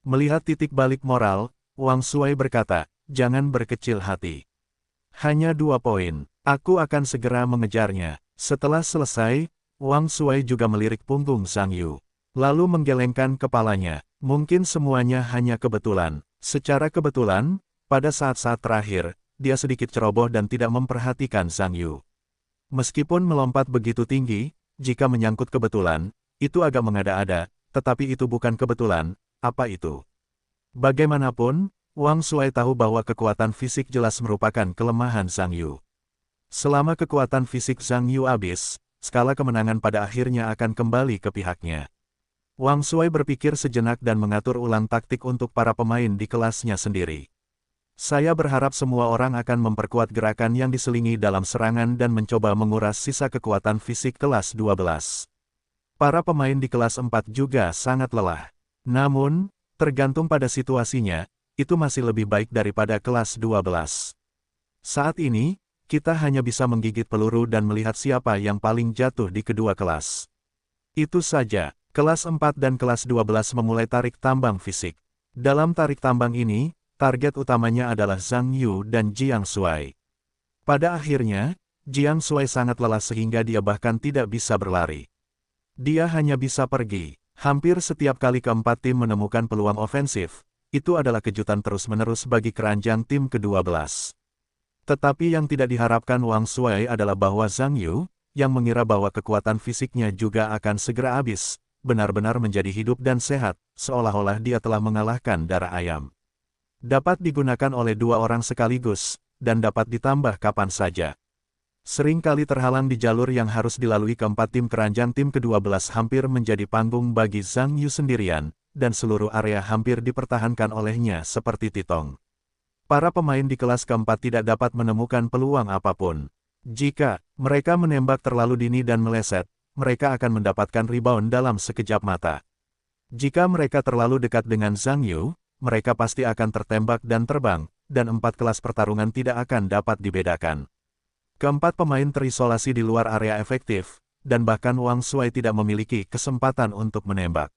Melihat titik balik moral, Wang Shuai berkata, "Jangan berkecil hati. Hanya 2 poin, aku akan segera mengejarnya." Setelah selesai, Wang Shuai juga melirik punggung Zhang Yu. Lalu menggelengkan kepalanya, mungkin semuanya hanya kebetulan. Secara kebetulan, pada saat-saat terakhir, dia sedikit ceroboh dan tidak memperhatikan Zhang Yu. Meskipun melompat begitu tinggi, jika menyangkut kebetulan, itu agak mengada-ada, tetapi itu bukan kebetulan, apa itu? Bagaimanapun, Wang Shuai tahu bahwa kekuatan fisik jelas merupakan kelemahan Zhang Yu. Selama kekuatan fisik Zhang Yu habis, skala kemenangan pada akhirnya akan kembali ke pihaknya. Wang Shuai berpikir sejenak dan mengatur ulang taktik untuk para pemain di kelasnya sendiri. Saya berharap semua orang akan memperkuat gerakan yang diselingi dalam serangan dan mencoba menguras sisa kekuatan fisik kelas 12. Para pemain di kelas 4 juga sangat lelah. Namun, tergantung pada situasinya, itu masih lebih baik daripada kelas 12. Saat ini, kita hanya bisa menggigit peluru dan melihat siapa yang paling jatuh di kedua kelas. Itu saja. Kelas 4 dan kelas 12 memulai tarik tambang fisik. Dalam tarik tambang ini, target utamanya adalah Zhang Yu dan Jiang Shuai. Pada akhirnya, Jiang Shuai sangat lelah sehingga dia bahkan tidak bisa berlari. Dia hanya bisa pergi. Hampir setiap kali keempat tim menemukan peluang ofensif, itu adalah kejutan terus-menerus bagi keranjang tim ke-12. Tetapi yang tidak diharapkan Wang Shuai adalah bahwa Zhang Yu, yang mengira bahwa kekuatan fisiknya juga akan segera habis, benar-benar menjadi hidup dan sehat, seolah-olah dia telah mengalahkan darah ayam. Dapat digunakan oleh 2 orang sekaligus, dan dapat ditambah kapan saja. Sering kali terhalang di jalur yang harus dilalui keempat tim keranjang tim ke-12 hampir menjadi panggung bagi Zhang Yu sendirian, dan seluruh area hampir dipertahankan olehnya seperti titong. Para pemain di kelas keempat tidak dapat menemukan peluang apapun. Jika mereka menembak terlalu dini dan meleset, mereka akan mendapatkan rebound dalam sekejap mata. Jika mereka terlalu dekat dengan Zhang Yu, mereka pasti akan tertembak dan terbang, dan 4 kelas pertarungan tidak akan dapat dibedakan. Keempat pemain terisolasi di luar area efektif, dan bahkan Wang Shuai tidak memiliki kesempatan untuk menembak.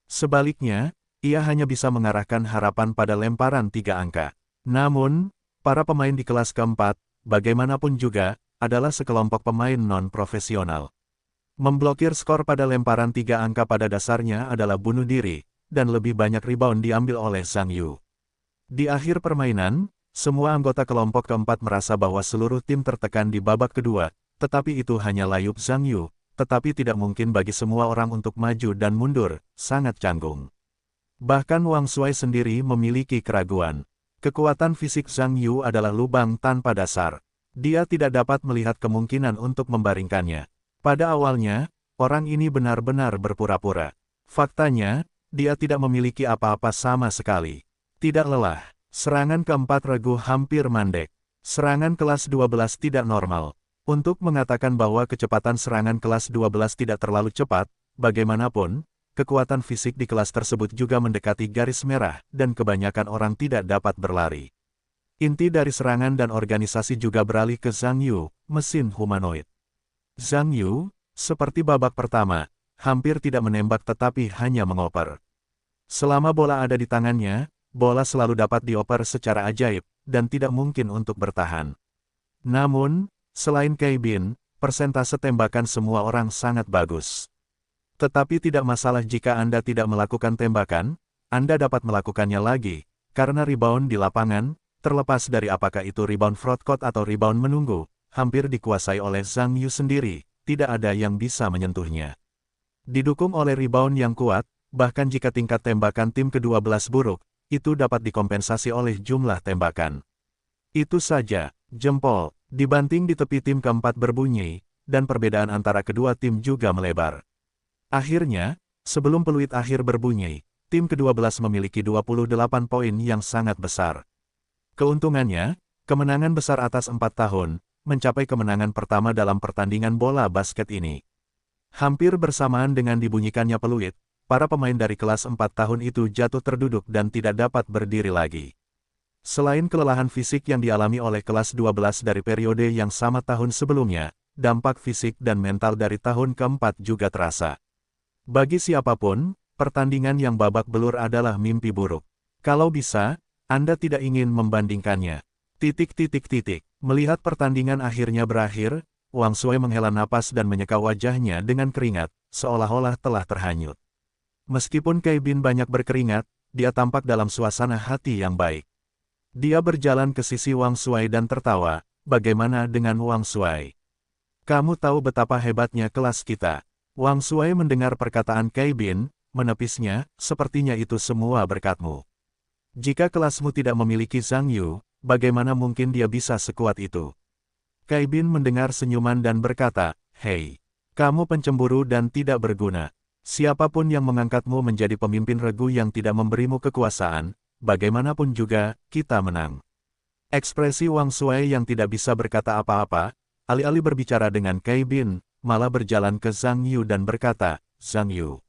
Sebaliknya, ia hanya bisa mengarahkan harapan pada lemparan 3 angka. Namun, para pemain di kelas keempat, bagaimanapun juga, adalah sekelompok pemain non-profesional. Memblokir skor pada lemparan 3 angka pada dasarnya adalah bunuh diri, dan lebih banyak rebound diambil oleh Zhang Yu. Di akhir permainan, semua anggota kelompok keempat merasa bahwa seluruh tim tertekan di babak kedua, tetapi itu hanya layup Zhang Yu, tetapi tidak mungkin bagi semua orang untuk maju dan mundur, sangat canggung. Bahkan Wang Shuai sendiri memiliki keraguan. Kekuatan fisik Zhang Yu adalah lubang tanpa dasar. Dia tidak dapat melihat kemungkinan untuk membaringkannya. Pada awalnya, orang ini benar-benar berpura-pura. Faktanya, dia tidak memiliki apa-apa sama sekali. Tidak lelah. Serangan keempat regu hampir mandek. Serangan kelas 12 tidak normal. Untuk mengatakan bahwa kecepatan serangan kelas 12 tidak terlalu cepat, bagaimanapun, kekuatan fisik di kelas tersebut juga mendekati garis merah, dan kebanyakan orang tidak dapat berlari. Inti dari serangan dan organisasi juga beralih ke Zhang Yu, mesin humanoid. Zhang Yu, seperti babak pertama, hampir tidak menembak tetapi hanya mengoper. Selama bola ada di tangannya, bola selalu dapat dioper secara ajaib, dan tidak mungkin untuk bertahan. Namun, selain Cai Bin, persentase tembakan semua orang sangat bagus. Tetapi tidak masalah jika Anda tidak melakukan tembakan, Anda dapat melakukannya lagi, karena rebound di lapangan, terlepas dari apakah itu rebound frontcourt atau rebound menunggu, hampir dikuasai oleh Zhang Yu sendiri, tidak ada yang bisa menyentuhnya. Didukung oleh rebound yang kuat, bahkan jika tingkat tembakan tim ke-12 buruk, itu dapat dikompensasi oleh jumlah tembakan. Itu saja, jempol, dibanting di tepi tim keempat berbunyi, dan perbedaan antara kedua tim juga melebar. Akhirnya, sebelum peluit akhir berbunyi, tim ke-12 memiliki 28 poin yang sangat besar. Keuntungannya, kemenangan besar atas 4 tahun, mencapai kemenangan pertama dalam pertandingan bola basket ini. Hampir bersamaan dengan dibunyikannya peluit, para pemain dari kelas 4 tahun itu jatuh terduduk dan tidak dapat berdiri lagi. Selain kelelahan fisik yang dialami oleh kelas 12 dari periode yang sama tahun sebelumnya, dampak fisik dan mental dari tahun keempat juga terasa. Bagi siapapun, pertandingan yang babak belur adalah mimpi buruk. Kalau bisa, Anda tidak ingin membandingkannya. Melihat pertandingan akhirnya berakhir, Wang Shuai menghela napas dan menyeka wajahnya dengan keringat, seolah-olah telah terhanyut. Meskipun Cai Bin banyak berkeringat, dia tampak dalam suasana hati yang baik. Dia berjalan ke sisi Wang Shuai dan tertawa, bagaimana dengan Wang Shuai? Kamu tahu betapa hebatnya kelas kita. Wang Shuai mendengar perkataan Cai Bin, menepisnya, sepertinya itu semua berkatmu. Jika kelasmu tidak memiliki Zhang Yu, bagaimana mungkin dia bisa sekuat itu? Cai Bin mendengar senyuman dan berkata, hei, kamu pencemburu dan tidak berguna. Siapapun yang mengangkatmu menjadi pemimpin regu yang tidak memberimu kekuasaan, bagaimanapun juga, kita menang. Ekspresi Wang Shuai yang tidak bisa berkata apa-apa, alih-alih berbicara dengan Cai Bin, malah berjalan ke Zhang Yu dan berkata, Zhang Yu,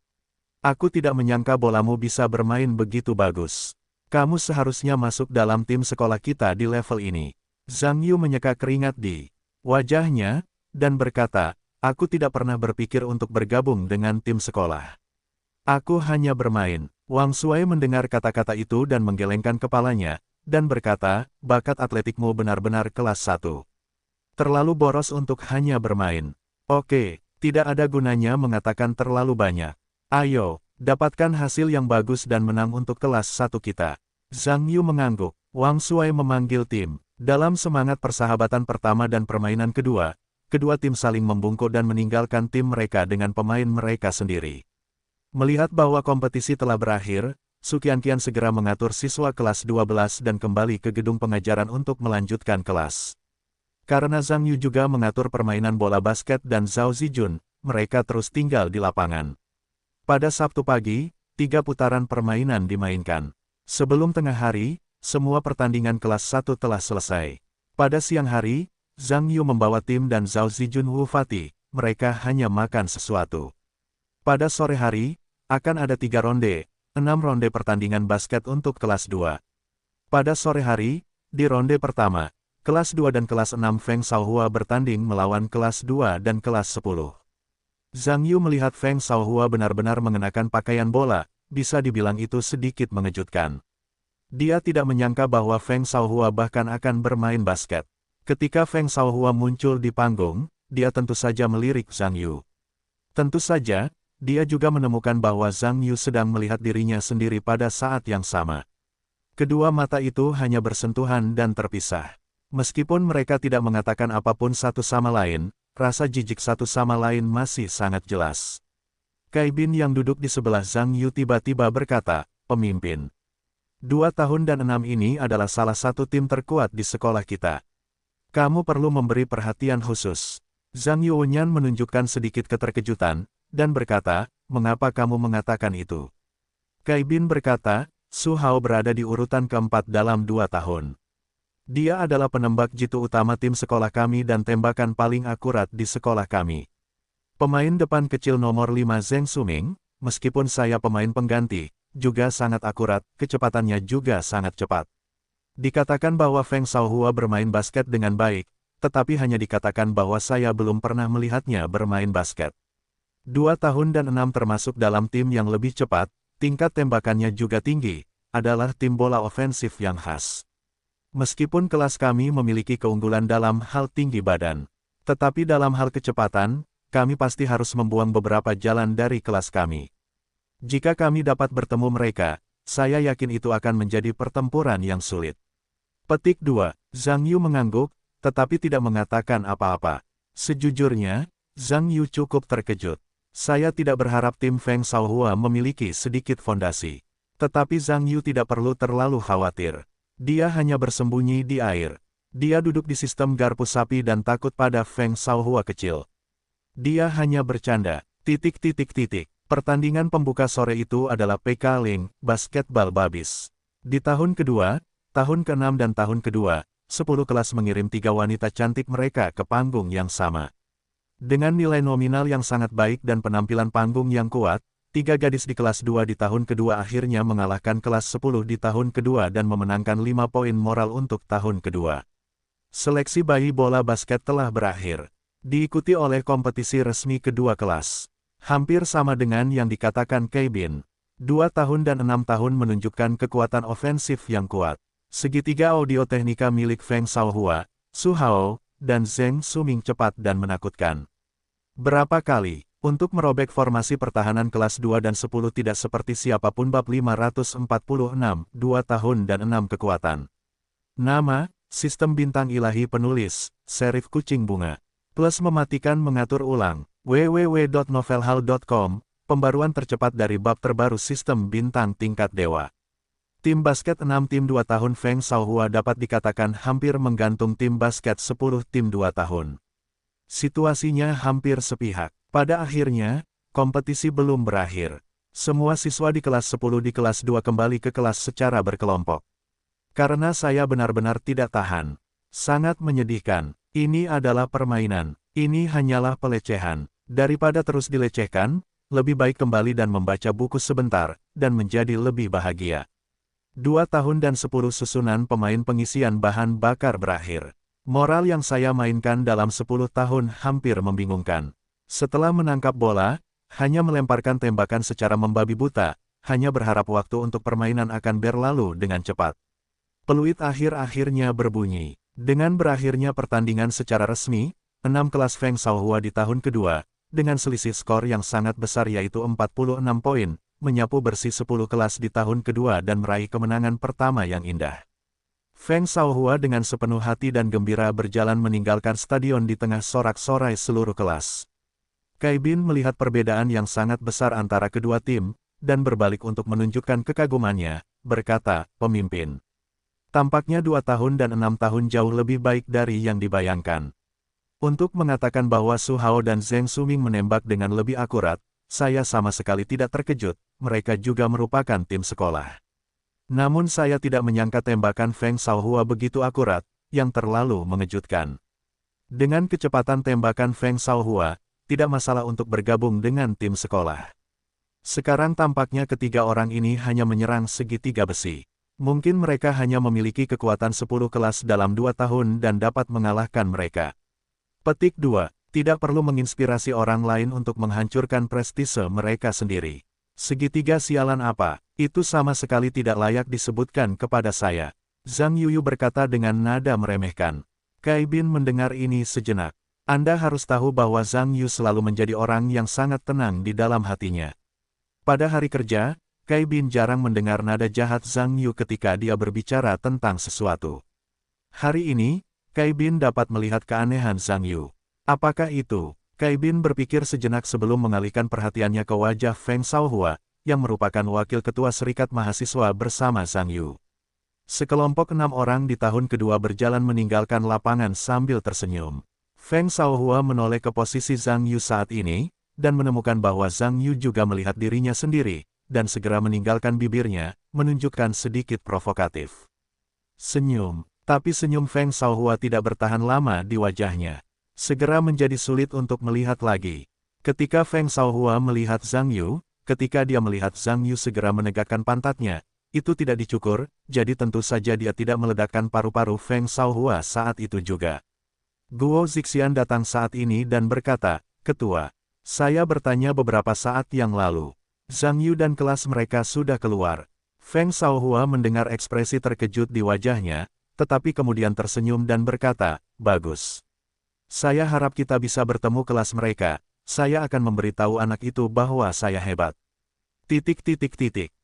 aku tidak menyangka bolamu bisa bermain begitu bagus. Kamu seharusnya masuk dalam tim sekolah kita di level ini. Zhang Yu menyeka keringat di wajahnya, dan berkata, aku tidak pernah berpikir untuk bergabung dengan tim sekolah. Aku hanya bermain. Wang Shuai mendengar kata-kata itu dan menggelengkan kepalanya, dan berkata, bakat atletikmu benar-benar kelas 1. Terlalu boros untuk hanya bermain. Oke, tidak ada gunanya mengatakan terlalu banyak. Ayo, dapatkan hasil yang bagus dan menang untuk kelas 1 kita. Zhang Yu mengangguk. Wang Shuai memanggil tim. Dalam semangat persahabatan pertama dan permainan kedua, kedua tim saling membungkuk dan meninggalkan tim mereka dengan pemain mereka sendiri. Melihat bahwa kompetisi telah berakhir, Su Qianqian segera mengatur siswa kelas 12 dan kembali ke gedung pengajaran untuk melanjutkan kelas. Karena Zhang Yu juga mengatur permainan bola basket dan Zhao Zijun, mereka terus tinggal di lapangan. Pada Sabtu pagi, 3 putaran permainan dimainkan. Sebelum tengah hari, semua pertandingan kelas 1 telah selesai. Pada siang hari, Zhang Yu membawa tim dan Zhao Zijun Wu Fati, mereka hanya makan sesuatu. Pada sore hari, akan ada 3 ronde, 6 ronde pertandingan basket untuk kelas 2. Pada sore hari, di ronde pertama, kelas 2 dan kelas 6 Feng Shaohua bertanding melawan kelas 2 dan kelas 10. Zhang Yu melihat Feng Shaohua benar-benar mengenakan pakaian bola, bisa dibilang itu sedikit mengejutkan. Dia tidak menyangka bahwa Feng Shaohua bahkan akan bermain basket. Ketika Feng Shaohua muncul di panggung, dia tentu saja melirik Zhang Yu. Tentu saja, dia juga menemukan bahwa Zhang Yu sedang melihat dirinya sendiri pada saat yang sama. Kedua mata itu hanya bersentuhan dan terpisah. Meskipun mereka tidak mengatakan apapun satu sama lain, rasa jijik satu sama lain masih sangat jelas. Cai Bin yang duduk di sebelah Zhang Yu tiba-tiba berkata, "Pemimpin. 2 tahun dan 6 ini adalah salah satu tim terkuat di sekolah kita. Kamu perlu memberi perhatian khusus." Zhang Yuanyan menunjukkan sedikit keterkejutan, dan berkata, "Mengapa kamu mengatakan itu?" Cai Bin berkata, "Su Hao berada di urutan keempat dalam 2 tahun. Dia adalah penembak jitu utama tim sekolah kami dan tembakan paling akurat di sekolah kami. Pemain depan kecil nomor 5 Zheng Suming, meskipun saya pemain pengganti, juga sangat akurat, kecepatannya juga sangat cepat. Dikatakan bahwa Feng Shaohua bermain basket dengan baik, tetapi hanya dikatakan bahwa saya belum pernah melihatnya bermain basket. 2 tahun dan 6 termasuk dalam tim yang lebih cepat, tingkat tembakannya juga tinggi, adalah tim bola ofensif yang khas. Meskipun kelas kami memiliki keunggulan dalam hal tinggi badan, tetapi dalam hal kecepatan, kami pasti harus membuang beberapa jalan dari kelas kami. Jika kami dapat bertemu mereka, saya yakin itu akan menjadi pertempuran yang sulit." Petik 2. Zhang Yu mengangguk, tetapi tidak mengatakan apa-apa. Sejujurnya, Zhang Yu cukup terkejut. Saya tidak berharap tim Feng Shaohua memiliki sedikit fondasi. Tetapi Zhang Yu tidak perlu terlalu khawatir. Dia hanya bersembunyi di air. Dia duduk di sistem garpu sapi dan takut pada Feng Shaohua kecil. Dia hanya bercanda. ... Pertandingan pembuka sore itu adalah PK Ling, basketbal babis. Di tahun kedua, tahun ke-6 dan tahun kedua, 10 kelas mengirim 3 wanita cantik mereka ke panggung yang sama. Dengan nilai nominal yang sangat baik dan penampilan panggung yang kuat, 3 gadis di kelas 2 di tahun kedua akhirnya mengalahkan kelas 10 di tahun kedua dan memenangkan 5 poin moral untuk tahun kedua. Seleksi bayi bola basket telah berakhir. Diikuti oleh kompetisi resmi kedua kelas. Hampir sama dengan yang dikatakan Cai Bin. 2 tahun dan 6 tahun menunjukkan kekuatan ofensif yang kuat. Segitiga audio teknika milik Feng Shaohua, Su Hao, dan Zheng Suming cepat dan menakutkan. Berapa kali, untuk merobek formasi pertahanan kelas 2 dan 10 tidak seperti siapapun. Bab 546, 2 tahun dan 6 kekuatan. Nama, Sistem Bintang Ilahi Penulis, Serif Kucing Bunga. Plus mematikan mengatur ulang. www.novelhal.com, pembaruan tercepat dari bab terbaru Sistem Bintang Tingkat Dewa. Tim basket 6 tim 2 tahun Feng Shaohua dapat dikatakan hampir menggantung tim basket 10 tim 2 tahun. Situasinya hampir sepihak. Pada akhirnya, kompetisi belum berakhir. Semua siswa di kelas 10 di kelas 2 kembali ke kelas secara berkelompok. Karena saya benar-benar tidak tahan. Sangat menyedihkan. Ini adalah permainan. Ini hanyalah pelecehan. Daripada terus dilecehkan, lebih baik kembali dan membaca buku sebentar, dan menjadi lebih bahagia. 2 tahun dan 10 susunan pemain pengisian bahan bakar berakhir. Moral yang saya mainkan dalam 10 tahun hampir membingungkan. Setelah menangkap bola, hanya melemparkan tembakan secara membabi buta, hanya berharap waktu untuk permainan akan berlalu dengan cepat. Peluit akhir-akhirnya berbunyi. Dengan berakhirnya pertandingan secara resmi, 6 kelas Feng Shaohua di tahun kedua, dengan selisih skor yang sangat besar yaitu 46 poin, menyapu bersih 10 kelas di tahun kedua dan meraih kemenangan pertama yang indah. Feng Shaohua dengan sepenuh hati dan gembira berjalan meninggalkan stadion di tengah sorak-sorai seluruh kelas. Cai Bin melihat perbedaan yang sangat besar antara kedua tim, dan berbalik untuk menunjukkan kekagumannya, berkata, "Pemimpin. Tampaknya 2 tahun dan 6 tahun jauh lebih baik dari yang dibayangkan." Untuk mengatakan bahwa Su Hao dan Zheng Suming menembak dengan lebih akurat, saya sama sekali tidak terkejut, mereka juga merupakan tim sekolah. Namun saya tidak menyangka tembakan Feng Shaohua begitu akurat, yang terlalu mengejutkan. Dengan kecepatan tembakan Feng Shaohua, tidak masalah untuk bergabung dengan tim sekolah. Sekarang tampaknya ketiga orang ini hanya menyerang segitiga besi. Mungkin mereka hanya memiliki kekuatan 10 kelas dalam 2 tahun dan dapat mengalahkan mereka. Petik 2. Tidak perlu menginspirasi orang lain untuk menghancurkan prestise mereka sendiri. Segitiga sialan apa? Itu sama sekali tidak layak disebutkan kepada saya. Zhang Yuyu berkata dengan nada meremehkan. Kai Bin mendengar ini sejenak. Anda harus tahu bahwa Zhang Yu selalu menjadi orang yang sangat tenang di dalam hatinya. Pada hari kerja, Kai Bin jarang mendengar nada jahat Zhang Yu ketika dia berbicara tentang sesuatu. Hari ini, Kai Bin dapat melihat keanehan Zhang Yu. Apakah itu? Kai Bin berpikir sejenak sebelum mengalihkan perhatiannya ke wajah Feng Shaohua, yang merupakan wakil ketua serikat mahasiswa bersama Zhang Yu. Sekelompok 6 orang di tahun kedua berjalan meninggalkan lapangan sambil tersenyum. Feng Shaohua menoleh ke posisi Zhang Yu saat ini, dan menemukan bahwa Zhang Yu juga melihat dirinya sendiri, dan segera meninggalkan bibirnya, menunjukkan sedikit provokatif. Senyum, tapi senyum Feng Shaohua tidak bertahan lama di wajahnya. Segera menjadi sulit untuk melihat lagi. Ketika Feng Shaohua melihat Zhang Yu, ketika dia melihat Zhang Yu segera menegakkan pantatnya, itu tidak dicukur, jadi tentu saja dia tidak meledakkan paru-paru Feng Shaohua saat itu juga. Guo Zixian datang saat ini dan berkata, "Ketua, saya bertanya beberapa saat yang lalu. Zhang Yu dan kelas mereka sudah keluar." Feng Shaohua mendengar ekspresi terkejut di wajahnya, tetapi kemudian tersenyum dan berkata, "Bagus. Saya harap kita bisa bertemu kelas mereka, saya akan memberitahu anak itu bahwa saya hebat."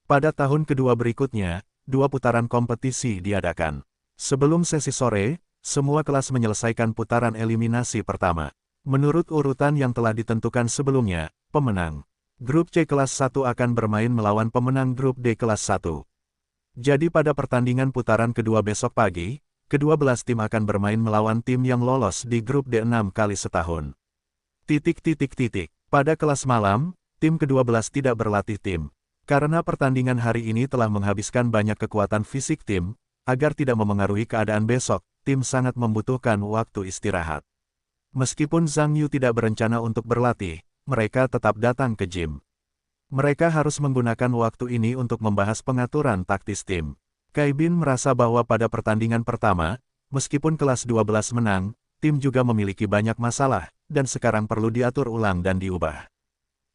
Pada tahun kedua berikutnya, 2 putaran kompetisi diadakan. Sebelum sesi sore, semua kelas menyelesaikan putaran eliminasi pertama. Menurut urutan yang telah ditentukan sebelumnya, pemenang Grup C kelas 1 akan bermain melawan pemenang Grup D kelas 1. Jadi pada pertandingan putaran kedua besok pagi, kedua belas tim akan bermain melawan tim yang lolos di grup D 6 kali setahun. Pada kelas malam, tim kedua belas tidak berlatih tim. Karena pertandingan hari ini telah menghabiskan banyak kekuatan fisik tim, agar tidak memengaruhi keadaan besok, tim sangat membutuhkan waktu istirahat. Meskipun Zhang Yu tidak berencana untuk berlatih, mereka tetap datang ke gym. Mereka harus menggunakan waktu ini untuk membahas pengaturan taktis tim. Kai Bin merasa bahwa pada pertandingan pertama, meskipun kelas 12 menang, tim juga memiliki banyak masalah, dan sekarang perlu diatur ulang dan diubah.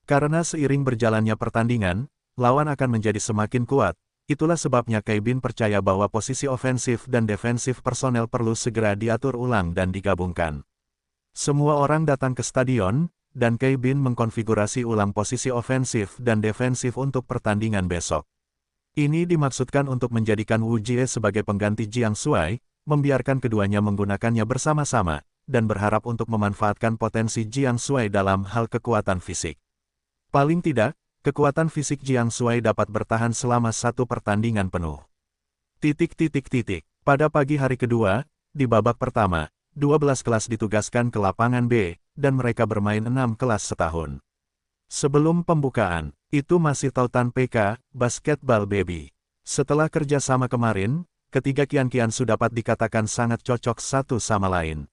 Karena seiring berjalannya pertandingan, lawan akan menjadi semakin kuat, itulah sebabnya Kai Bin percaya bahwa posisi ofensif dan defensif personel perlu segera diatur ulang dan digabungkan. Semua orang datang ke stadion, dan Kai Bin mengkonfigurasi ulang posisi ofensif dan defensif untuk pertandingan besok. Ini dimaksudkan untuk menjadikan Wu Jie sebagai pengganti Jiang Shuai, membiarkan keduanya menggunakannya bersama-sama, dan berharap untuk memanfaatkan potensi Jiang Shuai dalam hal kekuatan fisik. Paling tidak, kekuatan fisik Jiang Shuai dapat bertahan selama 1 pertandingan penuh. Pada pagi hari kedua, di babak pertama, 12 kelas ditugaskan ke lapangan B, dan mereka bermain 6 kelas setahun. Sebelum pembukaan, itu masih tautan PK, Basketball Baby. Setelah kerjasama kemarin, ketiga kian-kian su dapat dikatakan sangat cocok satu sama lain.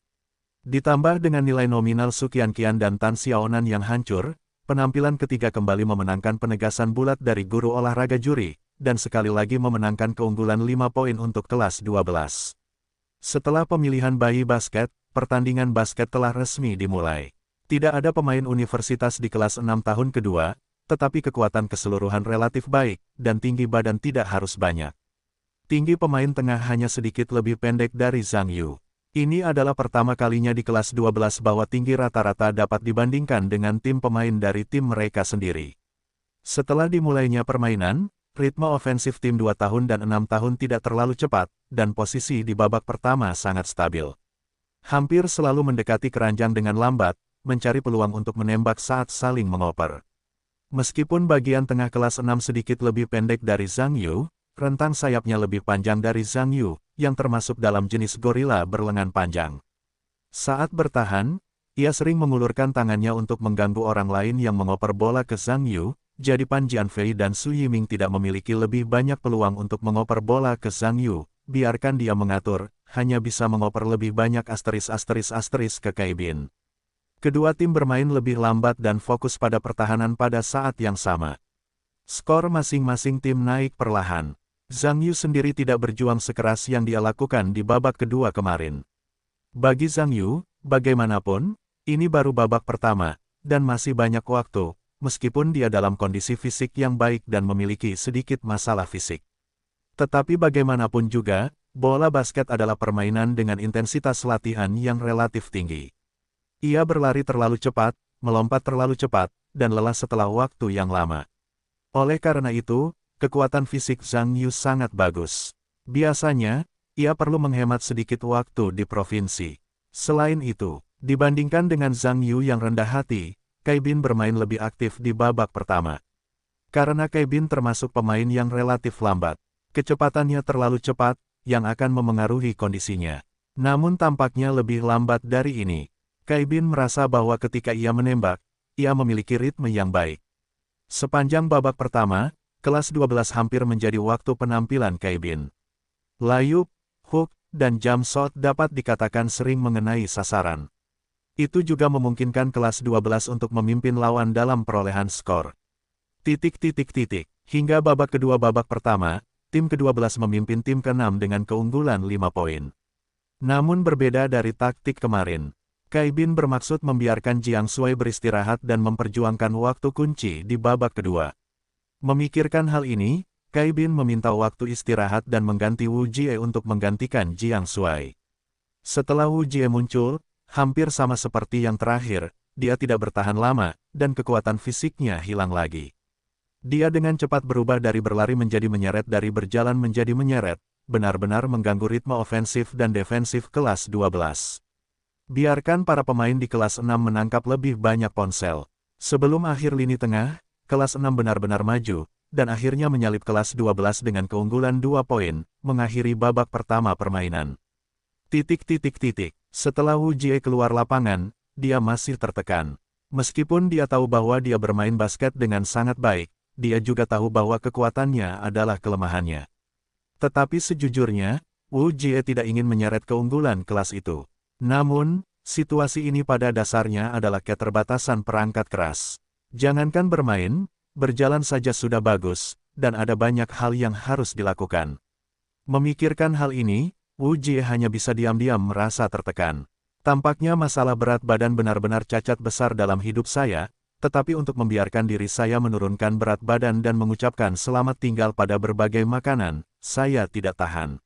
Ditambah dengan nilai nominal Su Kian-kian dan Tan Xiaonan yang hancur, penampilan ketiga kembali memenangkan penegasan bulat dari guru olahraga juri, dan sekali lagi memenangkan keunggulan 5 poin untuk kelas 12. Setelah pemilihan bayi basket, pertandingan basket telah resmi dimulai. Tidak ada pemain universitas di kelas 6 tahun kedua, tetapi kekuatan keseluruhan relatif baik, dan tinggi badan tidak harus banyak. Tinggi pemain tengah hanya sedikit lebih pendek dari Zhang Yu. Ini adalah pertama kalinya di kelas 12 bahwa tinggi rata-rata dapat dibandingkan dengan tim pemain dari tim mereka sendiri. Setelah dimulainya permainan, ritme ofensif tim 2 tahun dan 6 tahun tidak terlalu cepat, dan posisi di babak pertama sangat stabil. Hampir selalu mendekati keranjang dengan lambat, mencari peluang untuk menembak saat saling mengoper. Meskipun bagian tengah kelas 6 sedikit lebih pendek dari Zhang Yu, rentang sayapnya lebih panjang dari Zhang Yu, yang termasuk dalam jenis gorila berlengan panjang. Saat bertahan, ia sering mengulurkan tangannya untuk mengganggu orang lain yang mengoper bola ke Zhang Yu, jadi Pan Jianfei dan Su Yiming tidak memiliki lebih banyak peluang untuk mengoper bola ke Zhang Yu, biarkan dia mengatur, hanya bisa mengoper lebih banyak *** ke Kai Bin. Kedua tim bermain lebih lambat dan fokus pada pertahanan pada saat yang sama. Skor masing-masing tim naik perlahan. Zhang Yu sendiri tidak berjuang sekeras yang dia lakukan di babak kedua kemarin. Bagi Zhang Yu, bagaimanapun, ini baru babak pertama, dan masih banyak waktu, meskipun dia dalam kondisi fisik yang baik dan memiliki sedikit masalah fisik. Tetapi bagaimanapun juga, bola basket adalah permainan dengan intensitas latihan yang relatif tinggi. Ia berlari terlalu cepat, melompat terlalu cepat, dan lelah setelah waktu yang lama. Oleh karena itu, kekuatan fisik Zhang Yu sangat bagus. Biasanya, ia perlu menghemat sedikit waktu di provinsi. Selain itu, dibandingkan dengan Zhang Yu yang rendah hati, Cai Bin bermain lebih aktif di babak pertama. Karena Cai Bin termasuk pemain yang relatif lambat, kecepatannya terlalu cepat, yang akan memengaruhi kondisinya. Namun tampaknya lebih lambat dari ini. Cai Bin merasa bahwa ketika ia menembak, ia memiliki ritme yang baik. Sepanjang babak pertama, kelas 12 hampir menjadi waktu penampilan Cai Bin. Layup, hook, dan jump shot dapat dikatakan sering mengenai sasaran. Itu juga memungkinkan kelas 12 untuk memimpin lawan dalam perolehan skor. Hingga babak kedua babak pertama, tim ke-12 memimpin tim ke-6 dengan keunggulan 5 poin. Namun berbeda dari taktik kemarin, Cai Bin bermaksud membiarkan Jiang Shuai beristirahat dan memperjuangkan waktu kunci di babak kedua. Memikirkan hal ini, Cai Bin meminta waktu istirahat dan mengganti Wu Jie untuk menggantikan Jiang Shuai. Setelah Wu Jie muncul, hampir sama seperti yang terakhir, dia tidak bertahan lama, dan kekuatan fisiknya hilang lagi. Dia dengan cepat berubah dari berlari menjadi menyeret dari berjalan menjadi menyeret, benar-benar mengganggu ritme ofensif dan defensif kelas 12. Biarkan para pemain di kelas 6 menangkap lebih banyak ponsel. Sebelum akhir lini tengah, kelas 6 benar-benar maju, dan akhirnya menyalip kelas 12 dengan keunggulan 2 poin, mengakhiri babak pertama permainan. Setelah Wu Jie keluar lapangan, dia masih tertekan. Meskipun dia tahu bahwa dia bermain basket dengan sangat baik, dia juga tahu bahwa kekuatannya adalah kelemahannya. Tetapi sejujurnya, Wu Jie tidak ingin menyeret keunggulan kelas itu. Namun, situasi ini pada dasarnya adalah keterbatasan perangkat keras. Jangankan bermain, berjalan saja sudah bagus, dan ada banyak hal yang harus dilakukan. Memikirkan hal ini, Wu Jie hanya bisa diam-diam merasa tertekan. Tampaknya masalah berat badan benar-benar cacat besar dalam hidup saya, tetapi untuk membiarkan diri saya menurunkan berat badan dan mengucapkan selamat tinggal pada berbagai makanan, saya tidak tahan.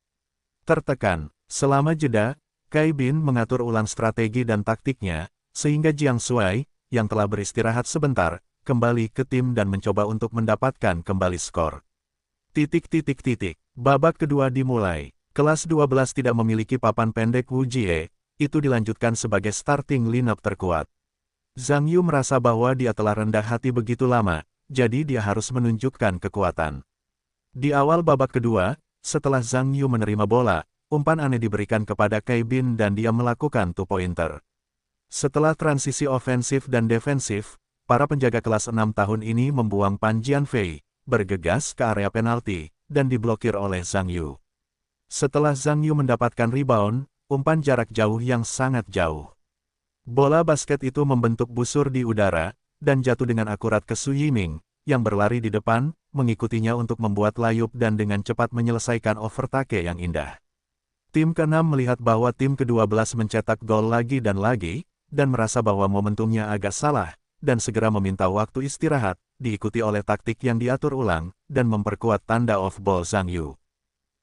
Tertekan. Selama jeda, Cai Bin mengatur ulang strategi dan taktiknya, sehingga Jiang Shuai, yang telah beristirahat sebentar, kembali ke tim dan mencoba untuk mendapatkan kembali skor. Babak kedua dimulai. Kelas 12 tidak memiliki papan pendek Wu Jie, itu dilanjutkan sebagai starting lineup terkuat. Zhang Yu merasa bahwa dia telah rendah hati begitu lama, jadi dia harus menunjukkan kekuatan. Di awal babak kedua, setelah Zhang Yu menerima bola, umpan aneh diberikan kepada Cai Bin dan dia melakukan two-pointer. Setelah transisi ofensif dan defensif, para penjaga kelas 6 tahun ini membuang Pan Jianfei, bergegas ke area penalti, dan diblokir oleh Zhang Yu. Setelah Zhang Yu mendapatkan rebound, umpan jarak jauh yang sangat jauh. Bola basket itu membentuk busur di udara, dan jatuh dengan akurat ke Su Yiming, yang berlari di depan, mengikutinya untuk membuat layup dan dengan cepat menyelesaikan overtake yang indah. Tim ke-6 melihat bahwa tim ke-12 mencetak gol lagi, dan merasa bahwa momentumnya agak salah, dan segera meminta waktu istirahat, diikuti oleh taktik yang diatur ulang, dan memperkuat tanda off-ball Zhang Yu.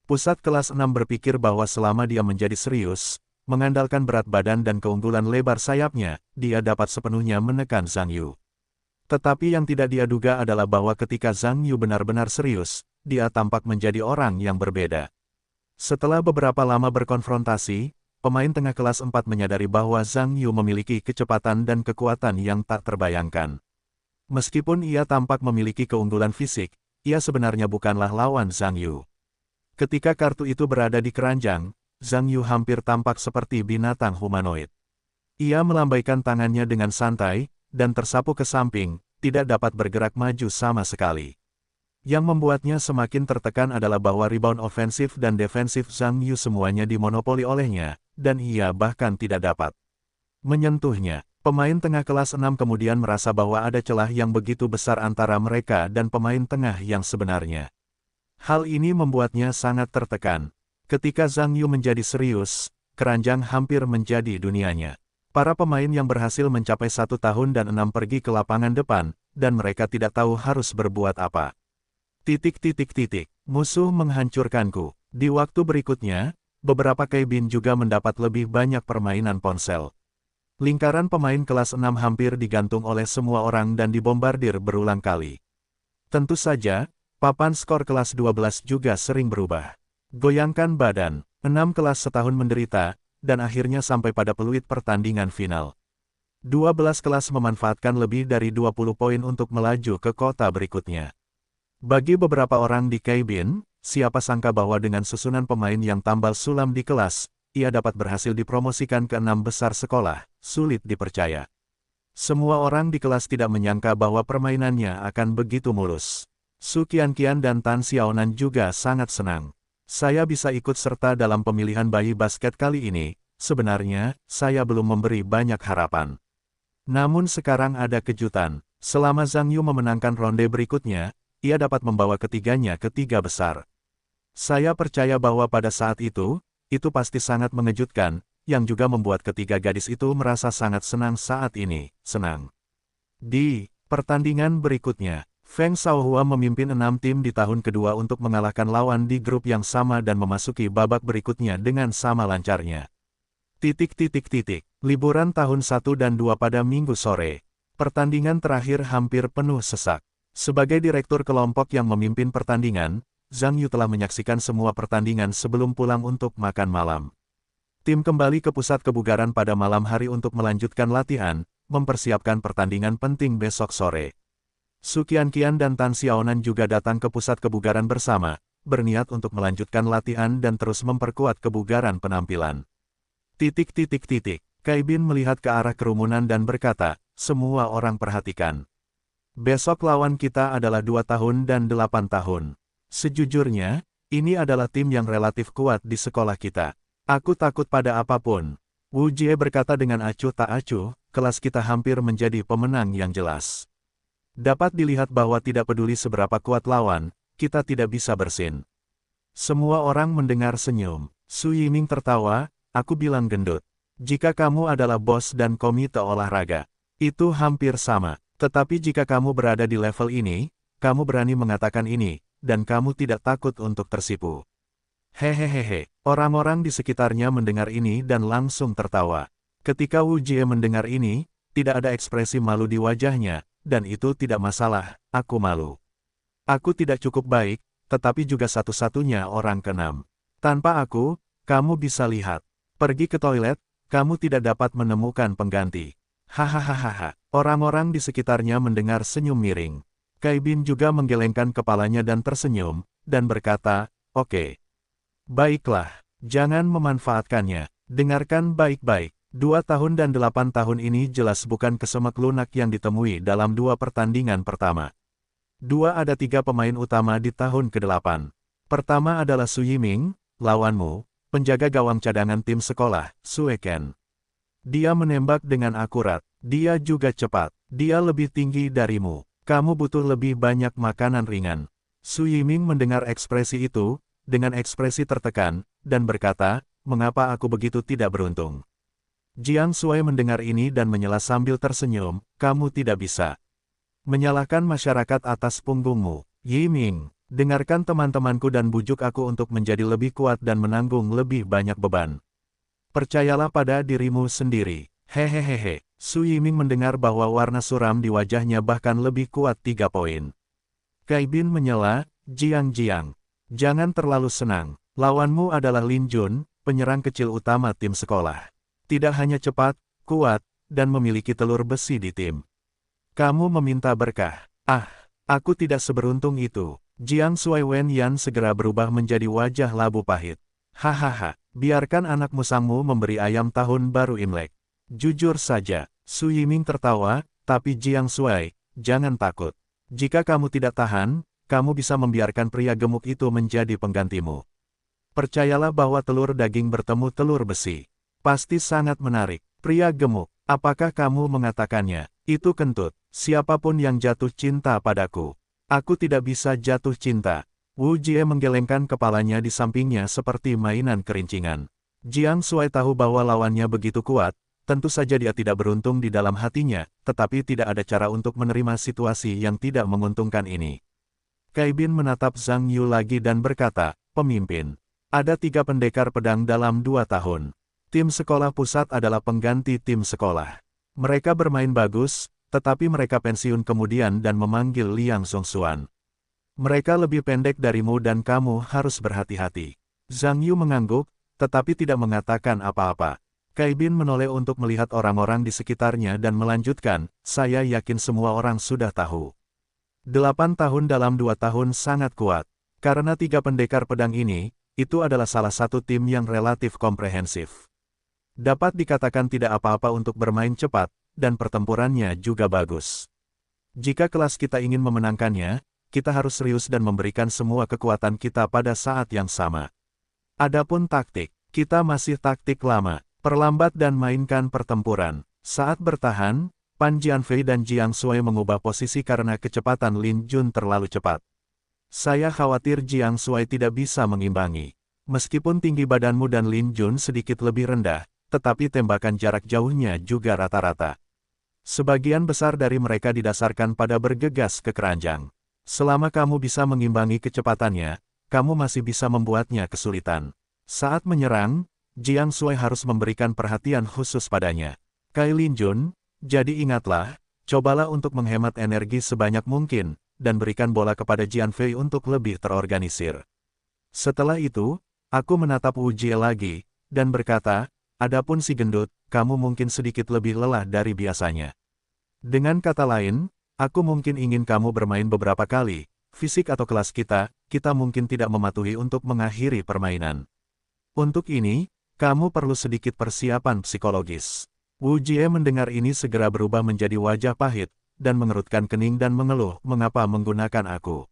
Pusat kelas 6 berpikir bahwa selama dia menjadi serius, mengandalkan berat badan dan keunggulan lebar sayapnya, dia dapat sepenuhnya menekan Zhang Yu. Tetapi yang tidak dia duga adalah bahwa ketika Zhang Yu benar-benar serius, dia tampak menjadi orang yang berbeda. Setelah beberapa lama berkonfrontasi, pemain tengah kelas 4 menyadari bahwa Zhang Yu memiliki kecepatan dan kekuatan yang tak terbayangkan. Meskipun ia tampak memiliki keunggulan fisik, ia sebenarnya bukanlah lawan Zhang Yu. Ketika kartu itu berada di keranjang, Zhang Yu hampir tampak seperti binatang humanoid. Ia melambaikan tangannya dengan santai, dan tersapu ke samping, tidak dapat bergerak maju sama sekali. Yang membuatnya semakin tertekan adalah bahwa rebound ofensif dan defensif Zhang Yu semuanya dimonopoli olehnya, dan ia bahkan tidak dapat menyentuhnya. Pemain tengah kelas 6 kemudian merasa bahwa ada celah yang begitu besar antara mereka dan pemain tengah yang sebenarnya. Hal ini membuatnya sangat tertekan. Ketika Zhang Yu menjadi serius, keranjang hampir menjadi dunianya. Para pemain yang berhasil mencapai 1 tahun dan 6 pergi ke lapangan depan, dan mereka tidak tahu harus berbuat apa. Musuh menghancurkanku. Di waktu berikutnya, beberapa cabin juga mendapat lebih banyak permainan ponsel. Lingkaran pemain kelas 6 hampir digantung oleh semua orang dan dibombardir berulang kali. Tentu saja, papan skor kelas 12 juga sering berubah. Goyangkan badan, 6 kelas setahun menderita, dan akhirnya sampai pada peluit pertandingan final. 12 kelas memanfaatkan lebih dari 20 poin untuk melaju ke kota berikutnya. Bagi beberapa orang di cabin, siapa sangka bahwa dengan susunan pemain yang tambal sulam di kelas, ia dapat berhasil dipromosikan ke 6 besar sekolah, sulit dipercaya. Semua orang di kelas tidak menyangka bahwa permainannya akan begitu mulus. Su Qianqian dan Tan Xiaonan juga sangat senang. Saya bisa ikut serta dalam pemilihan bayi basket kali ini, sebenarnya, saya belum memberi banyak harapan. Namun sekarang ada kejutan, selama Zhang Yu memenangkan ronde berikutnya, ia dapat membawa ketiganya ke 3 besar. Saya percaya bahwa pada saat itu pasti sangat mengejutkan, yang juga membuat ketiga gadis itu merasa sangat senang saat ini, senang. Di pertandingan berikutnya, Feng Shaohua memimpin 6 tim di tahun kedua untuk mengalahkan lawan di grup yang sama dan memasuki babak berikutnya dengan sama lancarnya. Liburan tahun 1 dan 2 pada Minggu sore. Pertandingan terakhir hampir penuh sesak. Sebagai direktur kelompok yang memimpin pertandingan, Zhang Yu telah menyaksikan semua pertandingan sebelum pulang untuk makan malam. Tim kembali ke pusat kebugaran pada malam hari untuk melanjutkan latihan, mempersiapkan pertandingan penting besok sore. Su Qianqian dan Tan Xiaonan juga datang ke pusat kebugaran bersama, berniat untuk melanjutkan latihan dan terus memperkuat kebugaran penampilan. Kai Bin melihat ke arah kerumunan dan berkata, semua orang perhatikan. Besok lawan kita adalah 2 tahun dan 8 tahun. Sejujurnya, ini adalah tim yang relatif kuat di sekolah kita. Aku takut pada apapun. Wu Jie berkata dengan acuh tak acuh, kelas kita hampir menjadi pemenang yang jelas. Dapat dilihat bahwa tidak peduli seberapa kuat lawan, kita tidak bisa bersin. Semua orang mendengar senyum. Su Yiming tertawa, aku bilang gendut. Jika kamu adalah bos dan komite olahraga, itu hampir sama. Tetapi jika kamu berada di level ini, kamu berani mengatakan ini, dan kamu tidak takut untuk tersipu. Hehehehe, orang-orang di sekitarnya mendengar ini dan langsung tertawa. Ketika Wu Jie mendengar ini, tidak ada ekspresi malu di wajahnya, dan itu tidak masalah, aku malu. Aku tidak cukup baik, tetapi juga satu-satunya orang ke-6. Tanpa aku, kamu bisa lihat. Pergi ke toilet, kamu tidak dapat menemukan pengganti. Hahaha, orang-orang di sekitarnya mendengar senyum miring. Kai Bin juga menggelengkan kepalanya dan tersenyum, dan berkata, oke. Baiklah, jangan memanfaatkannya. Dengarkan baik-baik. 2 tahun dan 8 tahun ini jelas bukan kesemek lunak yang ditemui dalam 2 pertandingan pertama. Ada 3 pemain utama di tahun ke-8. Pertama adalah Su Yiming, lawanmu, penjaga gawang cadangan tim sekolah, Su Eken. Dia menembak dengan akurat, dia juga cepat, dia lebih tinggi darimu. Kamu butuh lebih banyak makanan ringan. Su Yiming mendengar ekspresi itu, dengan ekspresi tertekan, dan berkata, mengapa aku begitu tidak beruntung? Jiang Shuai mendengar ini dan menyela sambil tersenyum, kamu tidak bisa menyalahkan masyarakat atas punggungmu. Yiming, dengarkan teman-temanku dan bujuk aku untuk menjadi lebih kuat dan menanggung lebih banyak beban. Percayalah pada dirimu sendiri. Hehehehe. Su Yiming mendengar bahwa warna suram di wajahnya bahkan lebih kuat 3 poin. Kai Bin menyela, Jiang, jangan terlalu senang. Lawanmu adalah Lin Jun, penyerang kecil utama tim sekolah. Tidak hanya cepat, kuat, dan memiliki telur besi di tim. Kamu meminta berkah. Aku tidak seberuntung itu. Jiang Shuai Wen Yan segera berubah menjadi wajah labu pahit. Hahaha, biarkan anak musangmu memberi ayam tahun baru Imlek. Jujur saja, Su Yiming tertawa, tapi Jiang Shuai, jangan takut. Jika kamu tidak tahan, kamu bisa membiarkan pria gemuk itu menjadi penggantimu. Percayalah bahwa telur daging bertemu telur besi. Pasti sangat menarik. Pria gemuk, apakah kamu mengatakannya? Itu kentut. Siapapun yang jatuh cinta padaku. Aku tidak bisa jatuh cinta. Wu Jie menggelengkan kepalanya di sampingnya seperti mainan kerincingan. Jiang Shuai tahu bahwa lawannya begitu kuat, Tentu saja dia tidak beruntung di dalam hatinya, tetapi tidak ada cara untuk menerima situasi yang tidak menguntungkan ini. Cai Bin menatap Zhang Yu lagi dan berkata, "Pemimpin, ada 3 pendekar pedang dalam 2 tahun. Tim sekolah pusat adalah pengganti tim sekolah. Mereka bermain bagus, tetapi mereka pensiun kemudian dan memanggil Liang Zhongxuan. Mereka lebih pendek darimu dan kamu harus berhati-hati." Zhang Yu mengangguk, tetapi tidak mengatakan apa-apa. Cai Bin menoleh untuk melihat orang-orang di sekitarnya dan melanjutkan, "Saya yakin semua orang sudah tahu. 8 tahun dalam 2 tahun sangat kuat. Karena 3 pendekar pedang ini, itu adalah salah satu tim yang relatif komprehensif. Dapat dikatakan tidak apa-apa untuk bermain cepat, dan pertempurannya juga bagus. Jika kelas kita ingin memenangkannya, kita harus serius dan memberikan semua kekuatan kita pada saat yang sama. Adapun taktik, kita masih taktik lama. Perlambat dan mainkan pertempuran. Saat bertahan, Pan Jianfei dan Jiang Sui mengubah posisi karena kecepatan Lin Jun terlalu cepat. Saya khawatir Jiang Sui tidak bisa mengimbangi. Meskipun tinggi badanmu dan Lin Jun sedikit lebih rendah, tetapi tembakan jarak jauhnya juga rata-rata. Sebagian besar dari mereka didasarkan pada bergegas ke keranjang. Selama kamu bisa mengimbangi kecepatannya, kamu masih bisa membuatnya kesulitan. Saat menyerang, Jiang Sui harus memberikan perhatian khusus padanya. Cai Lin Jun, jadi ingatlah, cobalah untuk menghemat energi sebanyak mungkin, dan berikan bola kepada Jianfei untuk lebih terorganisir. Setelah itu, aku menatap Wu Jie lagi, dan berkata, adapun si gendut, kamu mungkin sedikit lebih lelah dari biasanya. Dengan kata lain, aku mungkin ingin kamu bermain beberapa kali, fisik atau kelas kita mungkin tidak mematuhi untuk mengakhiri permainan. Untuk ini, kamu perlu sedikit persiapan psikologis. Wu Jie mendengar ini segera berubah menjadi wajah pahit, dan mengerutkan kening dan mengeluh, mengapa menggunakan aku.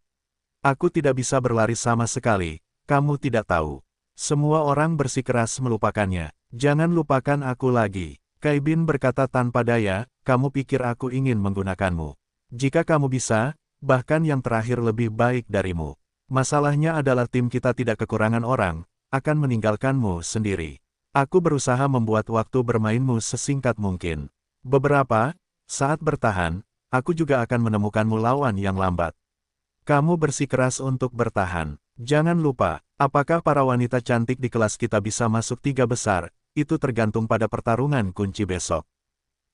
Aku tidak bisa berlari sama sekali, kamu tidak tahu. Semua orang bersikeras melupakannya, jangan lupakan aku lagi. Cai Bin berkata tanpa daya, kamu pikir aku ingin menggunakanmu. Jika kamu bisa, bahkan yang terakhir lebih baik darimu. Masalahnya adalah tim kita tidak kekurangan orang, akan meninggalkanmu sendiri. Aku berusaha membuat waktu bermainmu sesingkat mungkin. Saat bertahan, aku juga akan menemukanmu lawan yang lambat. Kamu bersikeras untuk bertahan. Jangan lupa, apakah para wanita cantik di kelas kita bisa masuk 3 besar, itu tergantung pada pertarungan kunci besok.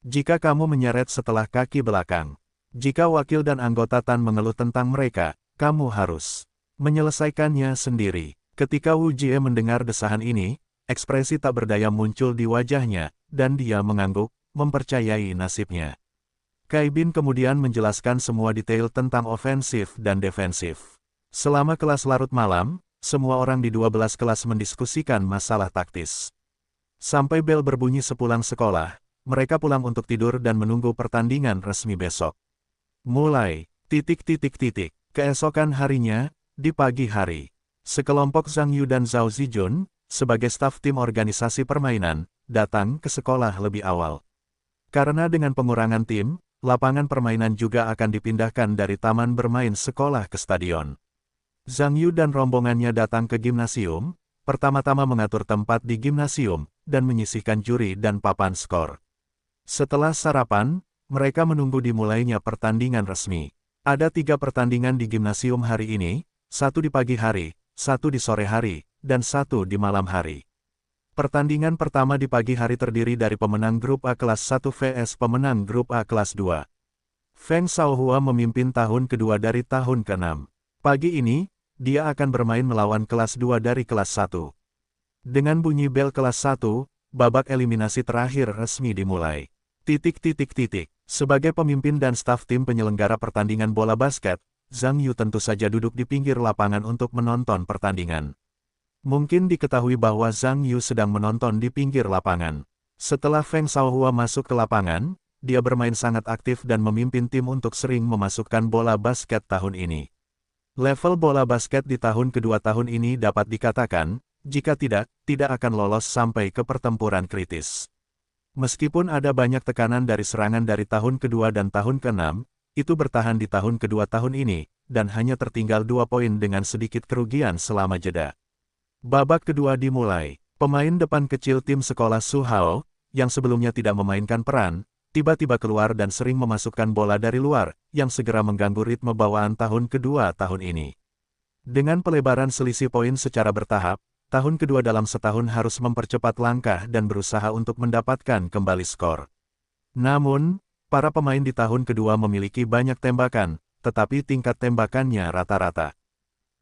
Jika kamu menyeret setelah kaki belakang, jika wakil dan anggota Tan mengeluh tentang mereka, kamu harus menyelesaikannya sendiri. Ketika Wu Jie mendengar desahan ini, ekspresi tak berdaya muncul di wajahnya, dan dia mengangguk, mempercayai nasibnya. Cai Bin kemudian menjelaskan semua detail tentang ofensif dan defensif. Selama kelas larut malam, semua orang di 12 kelas mendiskusikan masalah taktis. Sampai bel berbunyi sepulang sekolah, mereka pulang untuk tidur dan menunggu pertandingan resmi besok. Mulai, keesokan harinya, di pagi hari. Sekelompok Zhang Yu dan Zhao Zijun, sebagai staf tim organisasi permainan, datang ke sekolah lebih awal. Karena dengan pengurangan tim, lapangan permainan juga akan dipindahkan dari taman bermain sekolah ke stadion. Zhang Yu dan rombongannya datang ke gimnasium, pertama-tama mengatur tempat di gimnasium, dan menyisihkan juri dan papan skor. Setelah sarapan, mereka menunggu dimulainya pertandingan resmi. Ada 3 pertandingan di gimnasium hari ini, 1 di pagi hari, 1 di sore hari, dan 1 di malam hari. Pertandingan pertama di pagi hari terdiri dari pemenang grup A kelas 1 vs pemenang grup A kelas 2. Feng Shaohua memimpin tahun kedua dari tahun ke-6. Pagi ini, dia akan bermain melawan kelas 2 dari kelas 1. Dengan bunyi bel kelas 1, babak eliminasi terakhir resmi dimulai. Sebagai pemimpin dan staf tim penyelenggara pertandingan bola basket, Zhang Yu tentu saja duduk di pinggir lapangan untuk menonton pertandingan. Mungkin diketahui bahwa Zhang Yu sedang menonton di pinggir lapangan. Setelah Feng Shaohua masuk ke lapangan, dia bermain sangat aktif dan memimpin tim untuk sering memasukkan bola basket tahun ini. Level bola basket di tahun kedua tahun ini dapat dikatakan, jika tidak akan lolos sampai ke pertempuran kritis. Meskipun ada banyak tekanan dari serangan dari tahun kedua dan tahun ke-6, itu bertahan di tahun kedua tahun ini, dan hanya tertinggal 2 poin dengan sedikit kerugian selama jeda. Babak kedua dimulai. Pemain depan kecil tim sekolah Su Hao, yang sebelumnya tidak memainkan peran, tiba-tiba keluar dan sering memasukkan bola dari luar, yang segera mengganggu ritme bawaan tahun kedua tahun ini. Dengan pelebaran selisih poin secara bertahap, tahun kedua dalam setahun harus mempercepat langkah dan berusaha untuk mendapatkan kembali skor. Namun, para pemain di tahun kedua memiliki banyak tembakan, tetapi tingkat tembakannya rata-rata.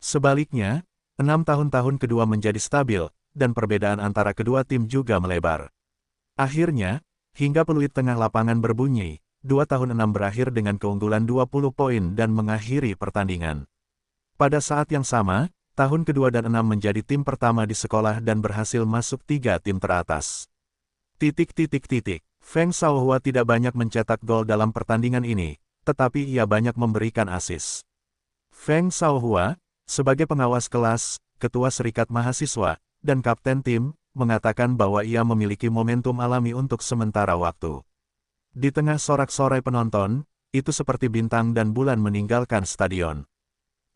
Sebaliknya, 6 tahun kedua menjadi stabil, dan perbedaan antara kedua tim juga melebar. Akhirnya, hingga peluit tengah lapangan berbunyi, 2 tahun 6 berakhir dengan keunggulan 20 poin dan mengakhiri pertandingan. Pada saat yang sama, tahun kedua dan 6 menjadi tim pertama di sekolah dan berhasil masuk 3 tim teratas. Feng Shaohua tidak banyak mencetak gol dalam pertandingan ini, tetapi ia banyak memberikan assist. Feng Shaohua, sebagai pengawas kelas, ketua serikat mahasiswa, dan kapten tim, mengatakan bahwa ia memiliki momentum alami untuk sementara waktu. Di tengah sorak-sorai penonton, itu seperti bintang dan bulan meninggalkan stadion.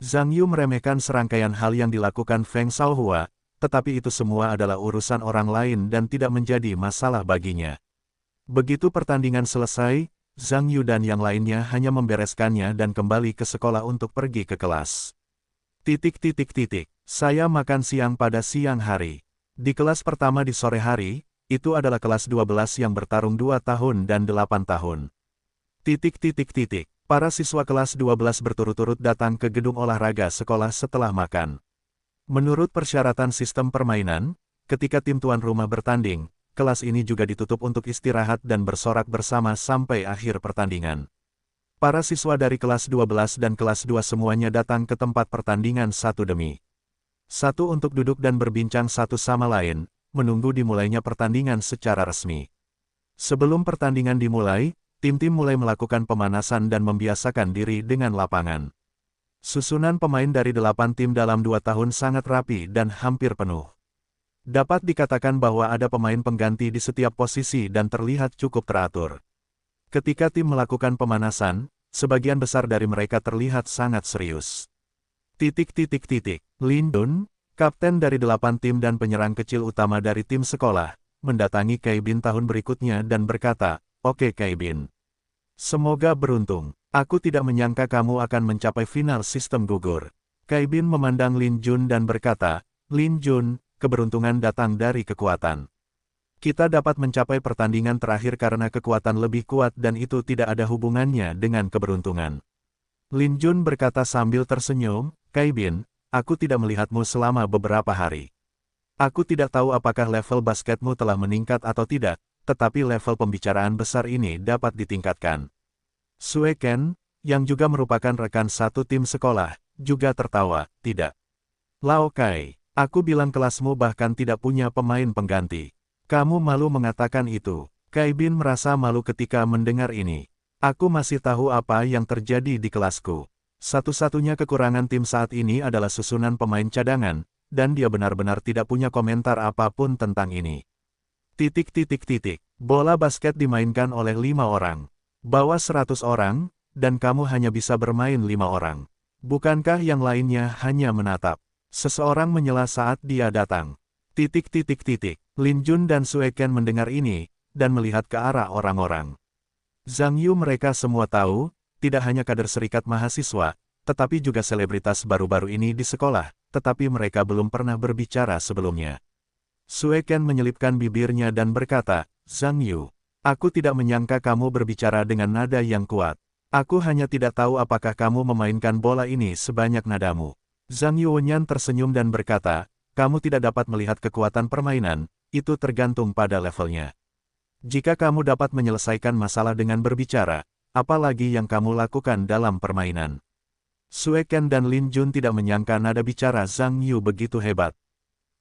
Zhang Yu meremehkan serangkaian hal yang dilakukan Feng Shaohua, tetapi itu semua adalah urusan orang lain dan tidak menjadi masalah baginya. Begitu pertandingan selesai, Zhang Yu dan yang lainnya hanya membereskannya dan kembali ke sekolah untuk pergi ke kelas. Saya makan siang pada siang hari. Di kelas pertama di sore hari, itu adalah kelas 12 yang bertarung 2 tahun dan 8 tahun. Para siswa kelas 12 berturut-turut datang ke gedung olahraga sekolah setelah makan. Menurut persyaratan sistem permainan, ketika tim tuan rumah bertanding, kelas ini juga ditutup untuk istirahat dan bersorak bersama sampai akhir pertandingan. Para siswa dari kelas 12 dan kelas 2 semuanya datang ke tempat pertandingan satu demi satu untuk duduk dan berbincang satu sama lain, menunggu dimulainya pertandingan secara resmi. Sebelum pertandingan dimulai, tim-tim mulai melakukan pemanasan dan membiasakan diri dengan lapangan. Susunan pemain dari 8 tim dalam 2 tahun sangat rapi dan hampir penuh. Dapat dikatakan bahwa ada pemain pengganti di setiap posisi dan terlihat cukup teratur. Ketika tim melakukan pemanasan, sebagian besar dari mereka terlihat sangat serius. Lin Jun, kapten dari 8 tim dan penyerang kecil utama dari tim sekolah, mendatangi Kai Bin tahun berikutnya dan berkata, "Oke Kai Bin. Semoga beruntung. Aku tidak menyangka kamu akan mencapai final sistem gugur." Kai Bin memandang Lin Jun dan berkata, "Lin Jun, keberuntungan datang dari kekuatan. Kita dapat mencapai pertandingan terakhir karena kekuatan lebih kuat dan itu tidak ada hubungannya dengan keberuntungan." Lin Jun berkata sambil tersenyum, "Kai Bin, aku tidak melihatmu selama beberapa hari. Aku tidak tahu apakah level basketmu telah meningkat atau tidak, tetapi level pembicaraan besar ini dapat ditingkatkan." Sue Ken, yang juga merupakan rekan satu tim sekolah, juga tertawa, "Tidak. Lao Kai, aku bilang kelasmu bahkan tidak punya pemain pengganti. Kamu malu mengatakan itu." Kai Bin merasa malu ketika mendengar ini. "Aku masih tahu apa yang terjadi di kelasku. Satu-satunya kekurangan tim saat ini adalah susunan pemain cadangan, dan dia benar-benar tidak punya komentar apapun tentang ini." Bola basket dimainkan oleh 5 orang. Bawa 100 orang, dan kamu hanya bisa bermain 5 orang. Bukankah yang lainnya hanya menatap? Seseorang menyela saat dia datang. Lin Jun dan Sue Ken mendengar ini, dan melihat ke arah orang-orang. Zhang Yu mereka semua tahu, tidak hanya kader serikat mahasiswa, tetapi juga selebritas baru-baru ini di sekolah, tetapi mereka belum pernah berbicara sebelumnya. Sue Ken menyelipkan bibirnya dan berkata, "Zhang Yu, aku tidak menyangka kamu berbicara dengan nada yang kuat. Aku hanya tidak tahu apakah kamu memainkan bola ini sebanyak nadamu." Zhang Yuonyan tersenyum dan berkata, "Kamu tidak dapat melihat kekuatan permainan, itu tergantung pada levelnya. Jika kamu dapat menyelesaikan masalah dengan berbicara, apalagi yang kamu lakukan dalam permainan." Sue Ken dan Lin Jun tidak menyangka nada bicara Zhang Yu begitu hebat.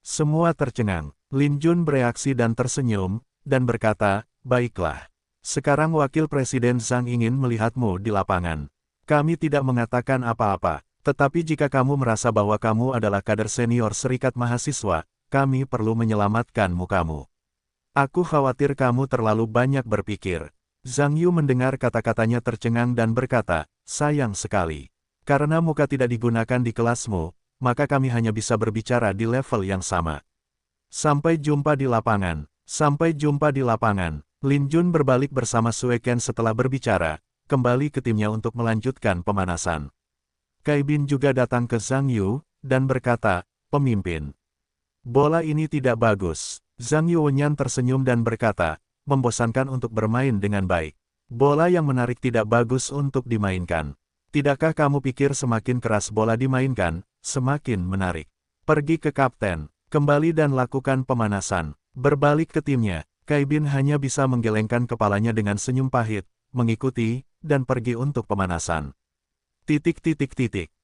Semua tercengang. Lin Jun bereaksi dan tersenyum, dan berkata, "Baiklah. Sekarang Wakil Presiden Zhang ingin melihatmu di lapangan. Kami tidak mengatakan apa-apa, tetapi jika kamu merasa bahwa kamu adalah kader senior serikat mahasiswa, kami perlu menyelamatkan mukamu. Aku khawatir kamu terlalu banyak berpikir." Zhang Yu mendengar kata-katanya tercengang dan berkata, "Sayang sekali. Karena muka tidak digunakan di kelasmu, maka kami hanya bisa berbicara di level yang sama. Sampai jumpa di lapangan." Sampai jumpa di lapangan. Lin Jun berbalik bersama Sue Ken setelah berbicara, kembali ke timnya untuk melanjutkan pemanasan. Kai Bin juga datang ke Zhang Yu, dan berkata, "Pemimpin, bola ini tidak bagus." Zhang Yuanyan tersenyum dan berkata, "Membosankan untuk bermain dengan baik. Bola yang menarik tidak bagus untuk dimainkan. Tidakkah kamu pikir semakin keras bola dimainkan, semakin menarik? Pergi ke kapten, kembali dan lakukan pemanasan." Berbalik ke timnya, Kai Bin hanya bisa menggelengkan kepalanya dengan senyum pahit, mengikuti, dan pergi untuk pemanasan.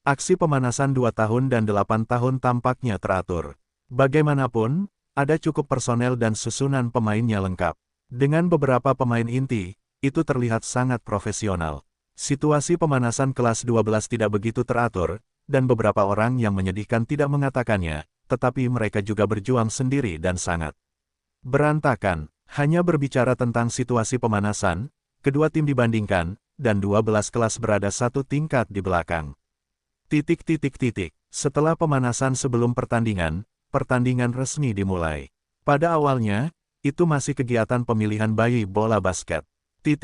Aksi pemanasan 2 tahun dan 8 tahun tampaknya teratur. Bagaimanapun, ada cukup personel dan susunan pemainnya lengkap. Dengan beberapa pemain inti, itu terlihat sangat profesional. Situasi pemanasan kelas 12 tidak begitu teratur, dan beberapa orang yang menyedihkan tidak mengatakannya, tetapi mereka juga berjuang sendiri dan sangat berantakan. Hanya berbicara tentang situasi pemanasan, kedua tim dibandingkan, dan 12 kelas berada satu tingkat di belakang. Setelah pemanasan sebelum pertandingan, pertandingan resmi dimulai. Pada awalnya, itu masih kegiatan pemilihan bayi bola basket. 3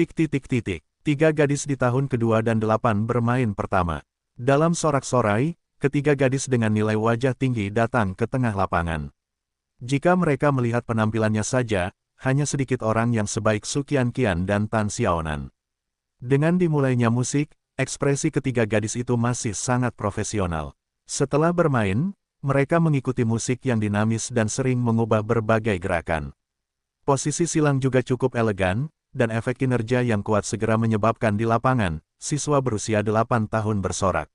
gadis di tahun kedua dan 8 bermain pertama. Dalam sorak-sorai, ketiga gadis dengan nilai wajah tinggi datang ke tengah lapangan. Jika mereka melihat penampilannya saja, hanya sedikit orang yang sebaik Su Qianqian dan Tan Xiaonan. Dengan dimulainya musik, ekspresi ketiga gadis itu masih sangat profesional. Setelah bermain, mereka mengikuti musik yang dinamis dan sering mengubah berbagai gerakan. Posisi silang juga cukup elegan, dan efek kinerja yang kuat segera menyebabkan di lapangan, siswa berusia 8 tahun bersorak.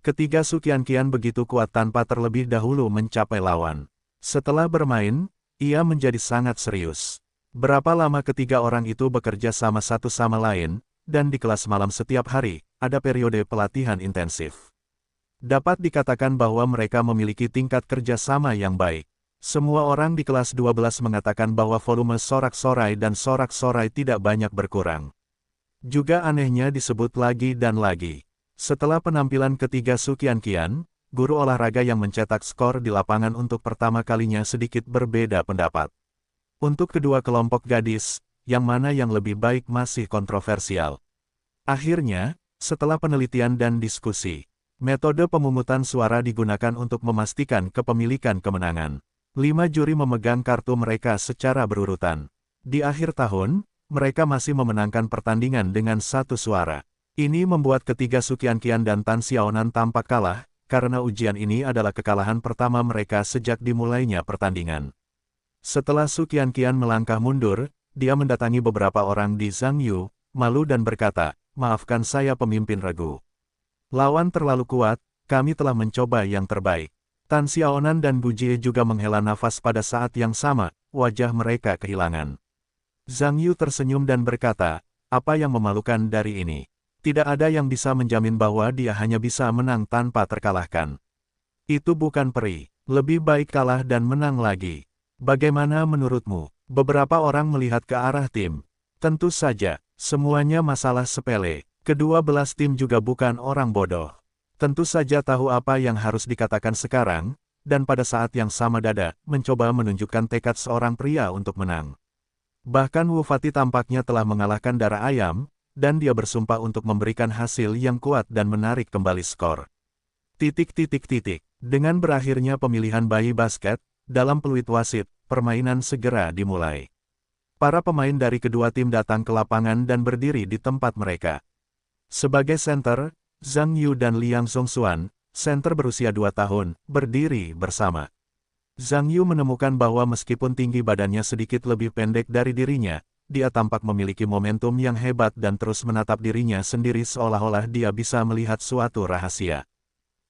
Ketiga Su Qianqian begitu kuat tanpa terlebih dahulu mencapai lawan. Setelah bermain, ia menjadi sangat serius. Berapa lama ketiga orang itu bekerja sama satu sama lain, dan di kelas malam setiap hari, ada periode pelatihan intensif. Dapat dikatakan bahwa mereka memiliki tingkat kerja sama yang baik. Semua orang di kelas 12 mengatakan bahwa volume sorak-sorai dan sorak-sorai tidak banyak berkurang. Juga anehnya disebut lagi dan lagi. Setelah penampilan ketiga Su Qianqian, guru olahraga yang mencetak skor di lapangan untuk pertama kalinya sedikit berbeda pendapat. Untuk kedua kelompok gadis, yang mana yang lebih baik masih kontroversial. Akhirnya, setelah penelitian dan diskusi, metode pemungutan suara digunakan untuk memastikan kepemilikan kemenangan. 5 juri memegang kartu mereka secara berurutan. Di akhir tahun, mereka masih memenangkan pertandingan dengan 1 suara. Ini membuat ketiga Su Qianqian dan Tan Xiaonan tampak kalah, karena ujian ini adalah kekalahan pertama mereka sejak dimulainya pertandingan. Setelah Su Qianqian melangkah mundur, dia mendatangi beberapa orang di Zhang Yu, malu dan berkata, "Maafkan saya pemimpin regu. Lawan terlalu kuat, kami telah mencoba yang terbaik." Tan Xiaonan dan Bu Jie juga menghela nafas pada saat yang sama, wajah mereka kehilangan. Zhang Yu tersenyum dan berkata, "Apa yang memalukan dari ini? Tidak ada yang bisa menjamin bahwa dia hanya bisa menang tanpa terkalahkan. Itu bukan peri, lebih baik kalah dan menang lagi. Bagaimana menurutmu?" Beberapa orang melihat ke arah tim. Tentu saja, semuanya masalah sepele. Kedua belas tim juga bukan orang bodoh. Tentu saja tahu apa yang harus dikatakan sekarang, dan pada saat yang sama Dada mencoba menunjukkan tekad seorang pria untuk menang. Bahkan Wu Fati tampaknya telah mengalahkan darah ayam, dan dia bersumpah untuk memberikan hasil yang kuat dan menarik kembali skor. Dengan berakhirnya pemilihan bayi basket, dalam peluit wasit, permainan segera dimulai. Para pemain dari kedua tim datang ke lapangan dan berdiri di tempat mereka. Sebagai center, Zhang Yu dan Liang Zhongxuan, center berusia 2 tahun, berdiri bersama. Zhang Yu menemukan bahwa meskipun tinggi badannya sedikit lebih pendek dari dirinya, dia tampak memiliki momentum yang hebat dan terus menatap dirinya sendiri seolah-olah dia bisa melihat suatu rahasia.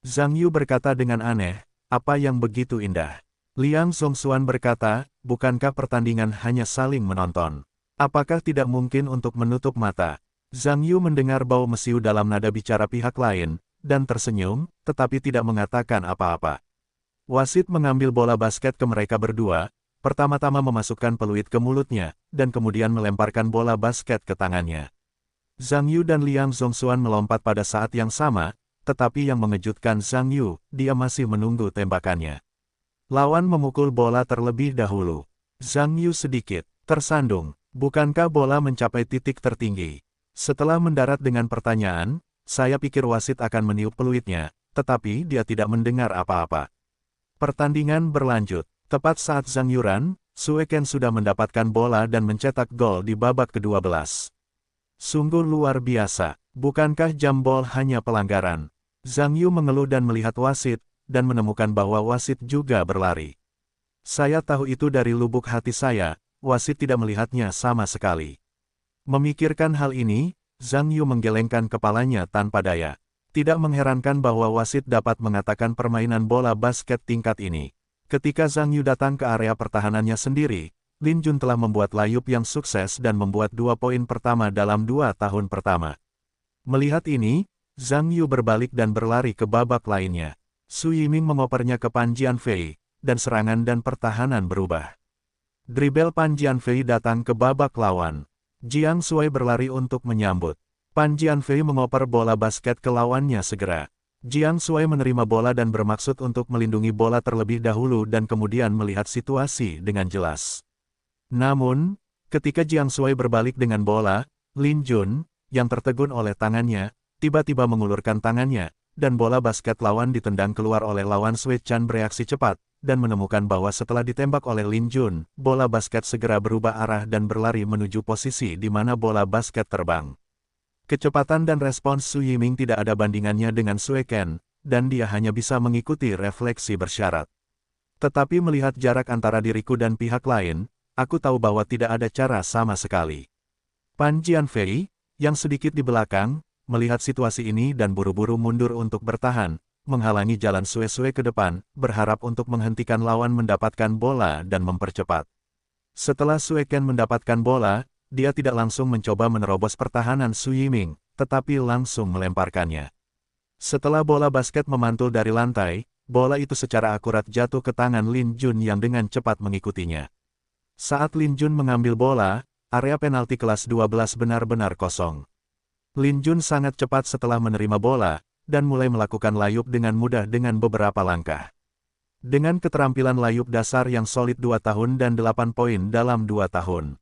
Zhang Yu berkata dengan aneh, "Apa yang begitu indah?" Liang Zhongxuan berkata, "Bukankah pertandingan hanya saling menonton? Apakah tidak mungkin untuk menutup mata?" Zhang Yu mendengar bau mesiu dalam nada bicara pihak lain, dan tersenyum, tetapi tidak mengatakan apa-apa. Wasit mengambil bola basket ke mereka berdua, pertama-tama memasukkan peluit ke mulutnya, dan kemudian melemparkan bola basket ke tangannya. Zhang Yu dan Liang Zhongxuan melompat pada saat yang sama, tetapi yang mengejutkan Zhang Yu, dia masih menunggu tembakannya. Lawan memukul bola terlebih dahulu. Zhang Yu sedikit tersandung. Bukankah bola mencapai titik tertinggi? Setelah mendarat dengan pertanyaan, saya pikir wasit akan meniup peluitnya, tetapi dia tidak mendengar apa-apa. Pertandingan berlanjut. Tepat saat Zhang Yuran, Sue Ken sudah mendapatkan bola dan mencetak gol di babak ke-12. Sungguh luar biasa. Bukankah jambol hanya pelanggaran? Zhang Yu mengeluh dan melihat wasit, dan menemukan bahwa wasit juga berlari. Saya tahu itu dari lubuk hati saya, wasit tidak melihatnya sama sekali. Memikirkan hal ini, Zhang Yu menggelengkan kepalanya tanpa daya. Tidak mengherankan bahwa wasit dapat mengatakan permainan bola basket tingkat ini. Ketika Zhang Yu datang ke area pertahanannya sendiri, Lin Jun telah membuat layup yang sukses dan membuat 2 poin pertama dalam 2 tahun pertama. Melihat ini, Zhang Yu berbalik dan berlari ke babak lainnya. Su Yiming mengopernya ke Pan Jianfei, dan serangan dan pertahanan berubah. Dribble Pan Jianfei datang ke babak lawan. Jiang Shuai berlari untuk menyambut. Pan Jianfei mengoper bola basket ke lawannya segera. Jiang Shuai menerima bola dan bermaksud untuk melindungi bola terlebih dahulu dan kemudian melihat situasi dengan jelas. Namun, ketika Jiang Shuai berbalik dengan bola, Lin Jun, yang tertegun oleh tangannya, tiba-tiba mengulurkan tangannya, dan bola basket lawan ditendang keluar oleh lawan. Sui Chan bereaksi cepat, dan menemukan bahwa setelah ditembak oleh Lin Jun, bola basket segera berubah arah dan berlari menuju posisi di mana bola basket terbang. Kecepatan dan respons Su Yiming tidak ada bandingannya dengan Sue Ken, dan dia hanya bisa mengikuti refleksi bersyarat. Tetapi melihat jarak antara diriku dan pihak lain, aku tahu bahwa tidak ada cara sama sekali. Pan Jianfei, yang sedikit di belakang, melihat situasi ini dan buru-buru mundur untuk bertahan, menghalangi jalan Sue ke depan, berharap untuk menghentikan lawan mendapatkan bola dan mempercepat. Setelah Sue Ken mendapatkan bola, dia tidak langsung mencoba menerobos pertahanan Su Yiming, tetapi langsung melemparkannya. Setelah bola basket memantul dari lantai, bola itu secara akurat jatuh ke tangan Lin Jun yang dengan cepat mengikutinya. Saat Lin Jun mengambil bola, area penalti kelas 12 benar-benar kosong. Lin Jun sangat cepat setelah menerima bola, dan mulai melakukan layup dengan mudah dengan beberapa langkah. Dengan keterampilan layup dasar yang solid 2 tahun dan 8 poin dalam 2 tahun.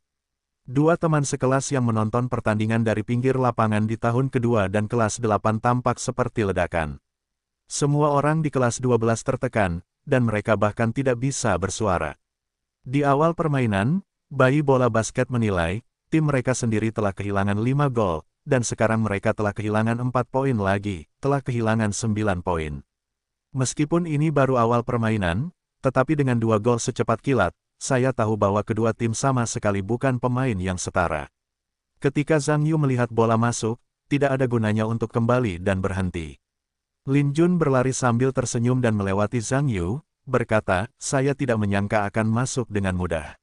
Dua teman sekelas yang menonton pertandingan dari pinggir lapangan di tahun kedua dan kelas 8 tampak seperti ledakan. Semua orang di kelas 12 tertekan, dan mereka bahkan tidak bisa bersuara. Di awal permainan, bayi bola basket menilai, tim mereka sendiri telah kehilangan 5 gol, dan sekarang mereka telah kehilangan 4 poin lagi, telah kehilangan 9 poin. Meskipun ini baru awal permainan, tetapi dengan 2 gol secepat kilat, saya tahu bahwa kedua tim sama sekali bukan pemain yang setara. Ketika Zhang Yu melihat bola masuk, tidak ada gunanya untuk kembali dan berhenti. Lin Jun berlari sambil tersenyum dan melewati Zhang Yu, berkata, saya tidak menyangka akan masuk dengan mudah.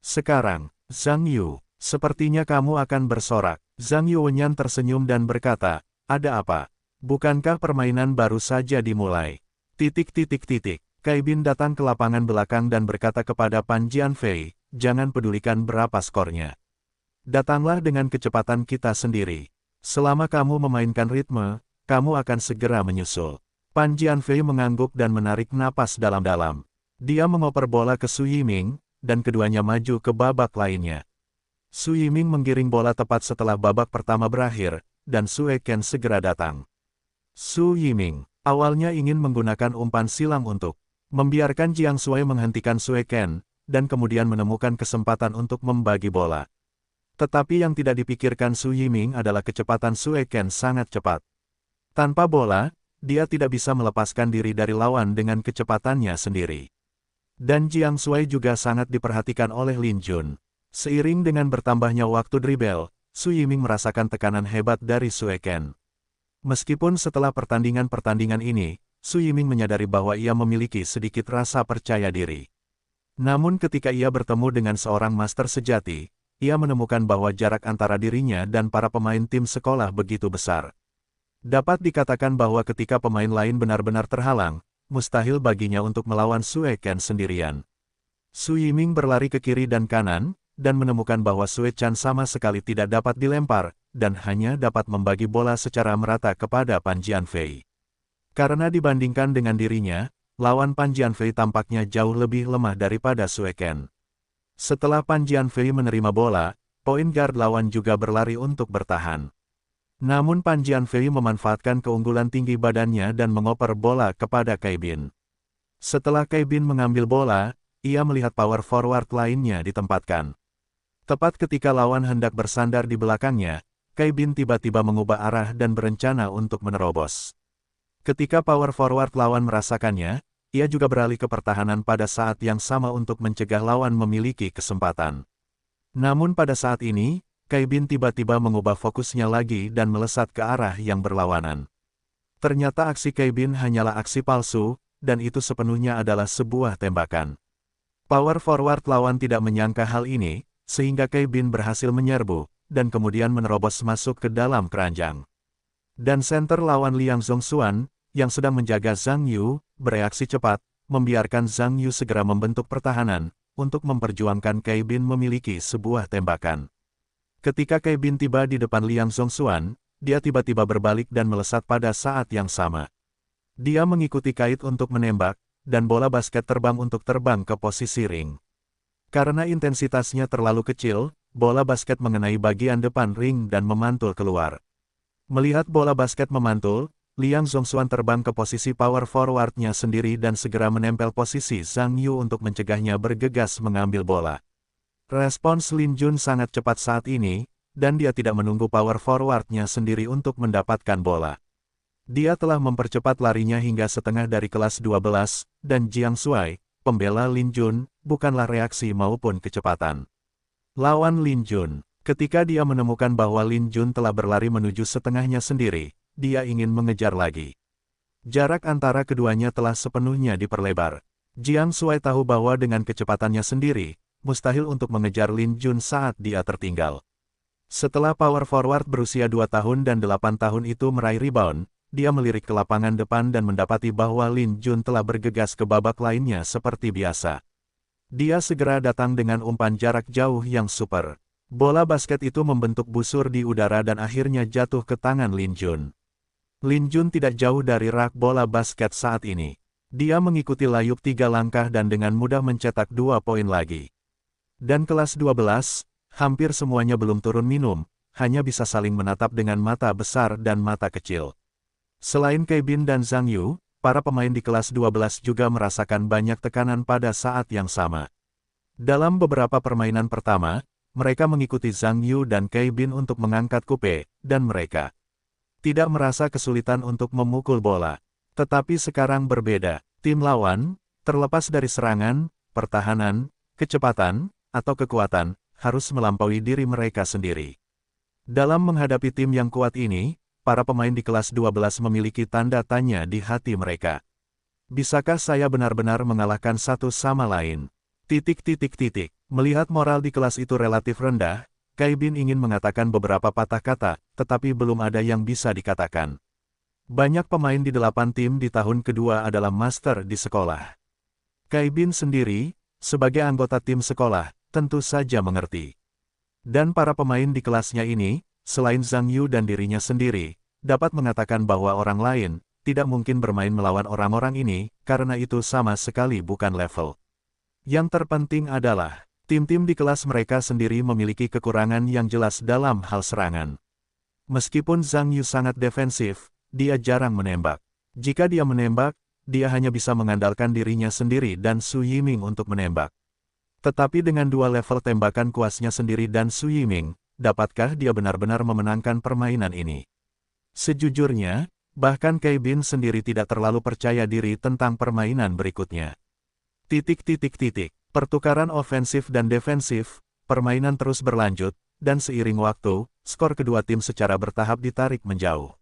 Sekarang, Zhang Yu, sepertinya kamu akan bersorak. Zhang Yuwenyan tersenyum dan berkata, ada apa? Bukankah permainan baru saja dimulai? Kai Bin datang ke lapangan belakang dan berkata kepada Pan Jianfei, jangan pedulikan berapa skornya. Datanglah dengan kecepatan kita sendiri. Selama kamu memainkan ritme, kamu akan segera menyusul. Pan Jianfei mengangguk dan menarik napas dalam-dalam. Dia mengoper bola ke Su Yiming, dan keduanya maju ke babak lainnya. Su Yiming menggiring bola tepat setelah babak pertama berakhir, dan Sue Ken segera datang. Su Yiming awalnya ingin menggunakan umpan silang untuk membiarkan Jiang Shuai menghentikan Sue Ken, dan kemudian menemukan kesempatan untuk membagi bola. Tetapi yang tidak dipikirkan Su Yiming adalah kecepatan Sue Ken sangat cepat. Tanpa bola, dia tidak bisa melepaskan diri dari lawan dengan kecepatannya sendiri. Dan Jiang Shuai juga sangat diperhatikan oleh Lin Jun. Seiring dengan bertambahnya waktu dribble, Su Yiming merasakan tekanan hebat dari Sue Ken. Meskipun setelah pertandingan-pertandingan ini, Su Yiming menyadari bahwa ia memiliki sedikit rasa percaya diri. Namun ketika ia bertemu dengan seorang master sejati, ia menemukan bahwa jarak antara dirinya dan para pemain tim sekolah begitu besar. Dapat dikatakan bahwa ketika pemain lain benar-benar terhalang, mustahil baginya untuk melawan Sue Ken sendirian. Su Yiming berlari ke kiri dan kanan, dan menemukan bahwa Sue Chan sama sekali tidak dapat dilempar, dan hanya dapat membagi bola secara merata kepada Pan Jianfei. Karena dibandingkan dengan dirinya, lawan Pan Jianfei tampaknya jauh lebih lemah daripada Sue Ken. Setelah Pan Jianfei menerima bola, point guard lawan juga berlari untuk bertahan. Namun Pan Jianfei memanfaatkan keunggulan tinggi badannya dan mengoper bola kepada Cai Bin. Setelah Cai Bin mengambil bola, ia melihat power forward lainnya ditempatkan. Tepat ketika lawan hendak bersandar di belakangnya, Cai Bin tiba-tiba mengubah arah dan berencana untuk menerobos. Ketika power forward lawan merasakannya, ia juga beralih ke pertahanan pada saat yang sama untuk mencegah lawan memiliki kesempatan. Namun pada saat ini, Cai Bin tiba-tiba mengubah fokusnya lagi dan melesat ke arah yang berlawanan. Ternyata aksi Cai Bin hanyalah aksi palsu, dan itu sepenuhnya adalah sebuah tembakan. Power forward lawan tidak menyangka hal ini, sehingga Cai Bin berhasil menyerbu, dan kemudian menerobos masuk ke dalam keranjang. Dan center lawan Liang Zhongxuan, yang sedang menjaga Zhang Yu, bereaksi cepat, membiarkan Zhang Yu segera membentuk pertahanan, untuk memperjuangkan Cai Bin memiliki sebuah tembakan. Ketika Cai Bin tiba di depan Liang Zhongxuan, dia tiba-tiba berbalik dan melesat pada saat yang sama. Dia mengikuti kait untuk menembak, dan bola basket terbang untuk terbang ke posisi ring. Karena intensitasnya terlalu kecil, bola basket mengenai bagian depan ring dan memantul keluar. Melihat bola basket memantul, Liang Zhongxuan terbang ke posisi power forwardnya sendiri dan segera menempel posisi Zhang Yu untuk mencegahnya bergegas mengambil bola. Respons Lin Jun sangat cepat saat ini, dan dia tidak menunggu power forwardnya sendiri untuk mendapatkan bola. Dia telah mempercepat larinya hingga setengah dari kelas 12, dan Jiang Shuai, pembela Lin Jun, bukanlah reaksi maupun kecepatan. Lawan Lin Jun, ketika dia menemukan bahwa Lin Jun telah berlari menuju setengahnya sendiri, dia ingin mengejar lagi. Jarak antara keduanya telah sepenuhnya diperlebar. Jiang Shuai tahu bahwa dengan kecepatannya sendiri, mustahil untuk mengejar Lin Jun saat dia tertinggal. Setelah power forward berusia 2 tahun dan 8 tahun itu meraih rebound, dia melirik ke lapangan depan dan mendapati bahwa Lin Jun telah bergegas ke babak lainnya seperti biasa. Dia segera datang dengan umpan jarak jauh yang super. Bola basket itu membentuk busur di udara dan akhirnya jatuh ke tangan Lin Jun. Lin Jun tidak jauh dari rak bola basket saat ini. Dia mengikuti layup 3 langkah dan dengan mudah mencetak 2 poin lagi. Dan kelas 12, hampir semuanya belum turun minum, hanya bisa saling menatap dengan mata besar dan mata kecil. Selain Cai Bin dan Zhang Yu, para pemain di kelas 12 juga merasakan banyak tekanan pada saat yang sama. Dalam beberapa permainan pertama, mereka mengikuti Zhang Yu dan Cai Bin untuk mengangkat kupe, dan mereka tidak merasa kesulitan untuk memukul bola. Tetapi sekarang berbeda. Tim lawan, terlepas dari serangan, pertahanan, kecepatan, atau kekuatan, harus melampaui diri mereka sendiri. Dalam menghadapi tim yang kuat ini, para pemain di kelas 12 memiliki tanda tanya di hati mereka. Bisakah saya benar-benar mengalahkan satu sama lain? Melihat moral di kelas itu relatif rendah, Cai Bin ingin mengatakan beberapa patah kata, tetapi belum ada yang bisa dikatakan. Banyak pemain di 8 tim di tahun kedua adalah master di sekolah. Cai Bin sendiri, sebagai anggota tim sekolah, tentu saja mengerti. Dan para pemain di kelasnya ini, selain Zhang Yu dan dirinya sendiri, dapat mengatakan bahwa orang lain tidak mungkin bermain melawan orang-orang ini, karena itu sama sekali bukan level. Yang terpenting adalah, tim-tim di kelas mereka sendiri memiliki kekurangan yang jelas dalam hal serangan. Meskipun Zhang Yu sangat defensif, dia jarang menembak. Jika dia menembak, dia hanya bisa mengandalkan dirinya sendiri dan Su Yiming untuk menembak. Tetapi dengan 2 level tembakan kuasnya sendiri dan Su Yiming, dapatkah dia benar-benar memenangkan permainan ini? Sejujurnya, bahkan Cai Bin sendiri tidak terlalu percaya diri tentang permainan berikutnya. Pertukaran ofensif dan defensif, permainan terus berlanjut, dan seiring waktu, skor kedua tim secara bertahap ditarik menjauh.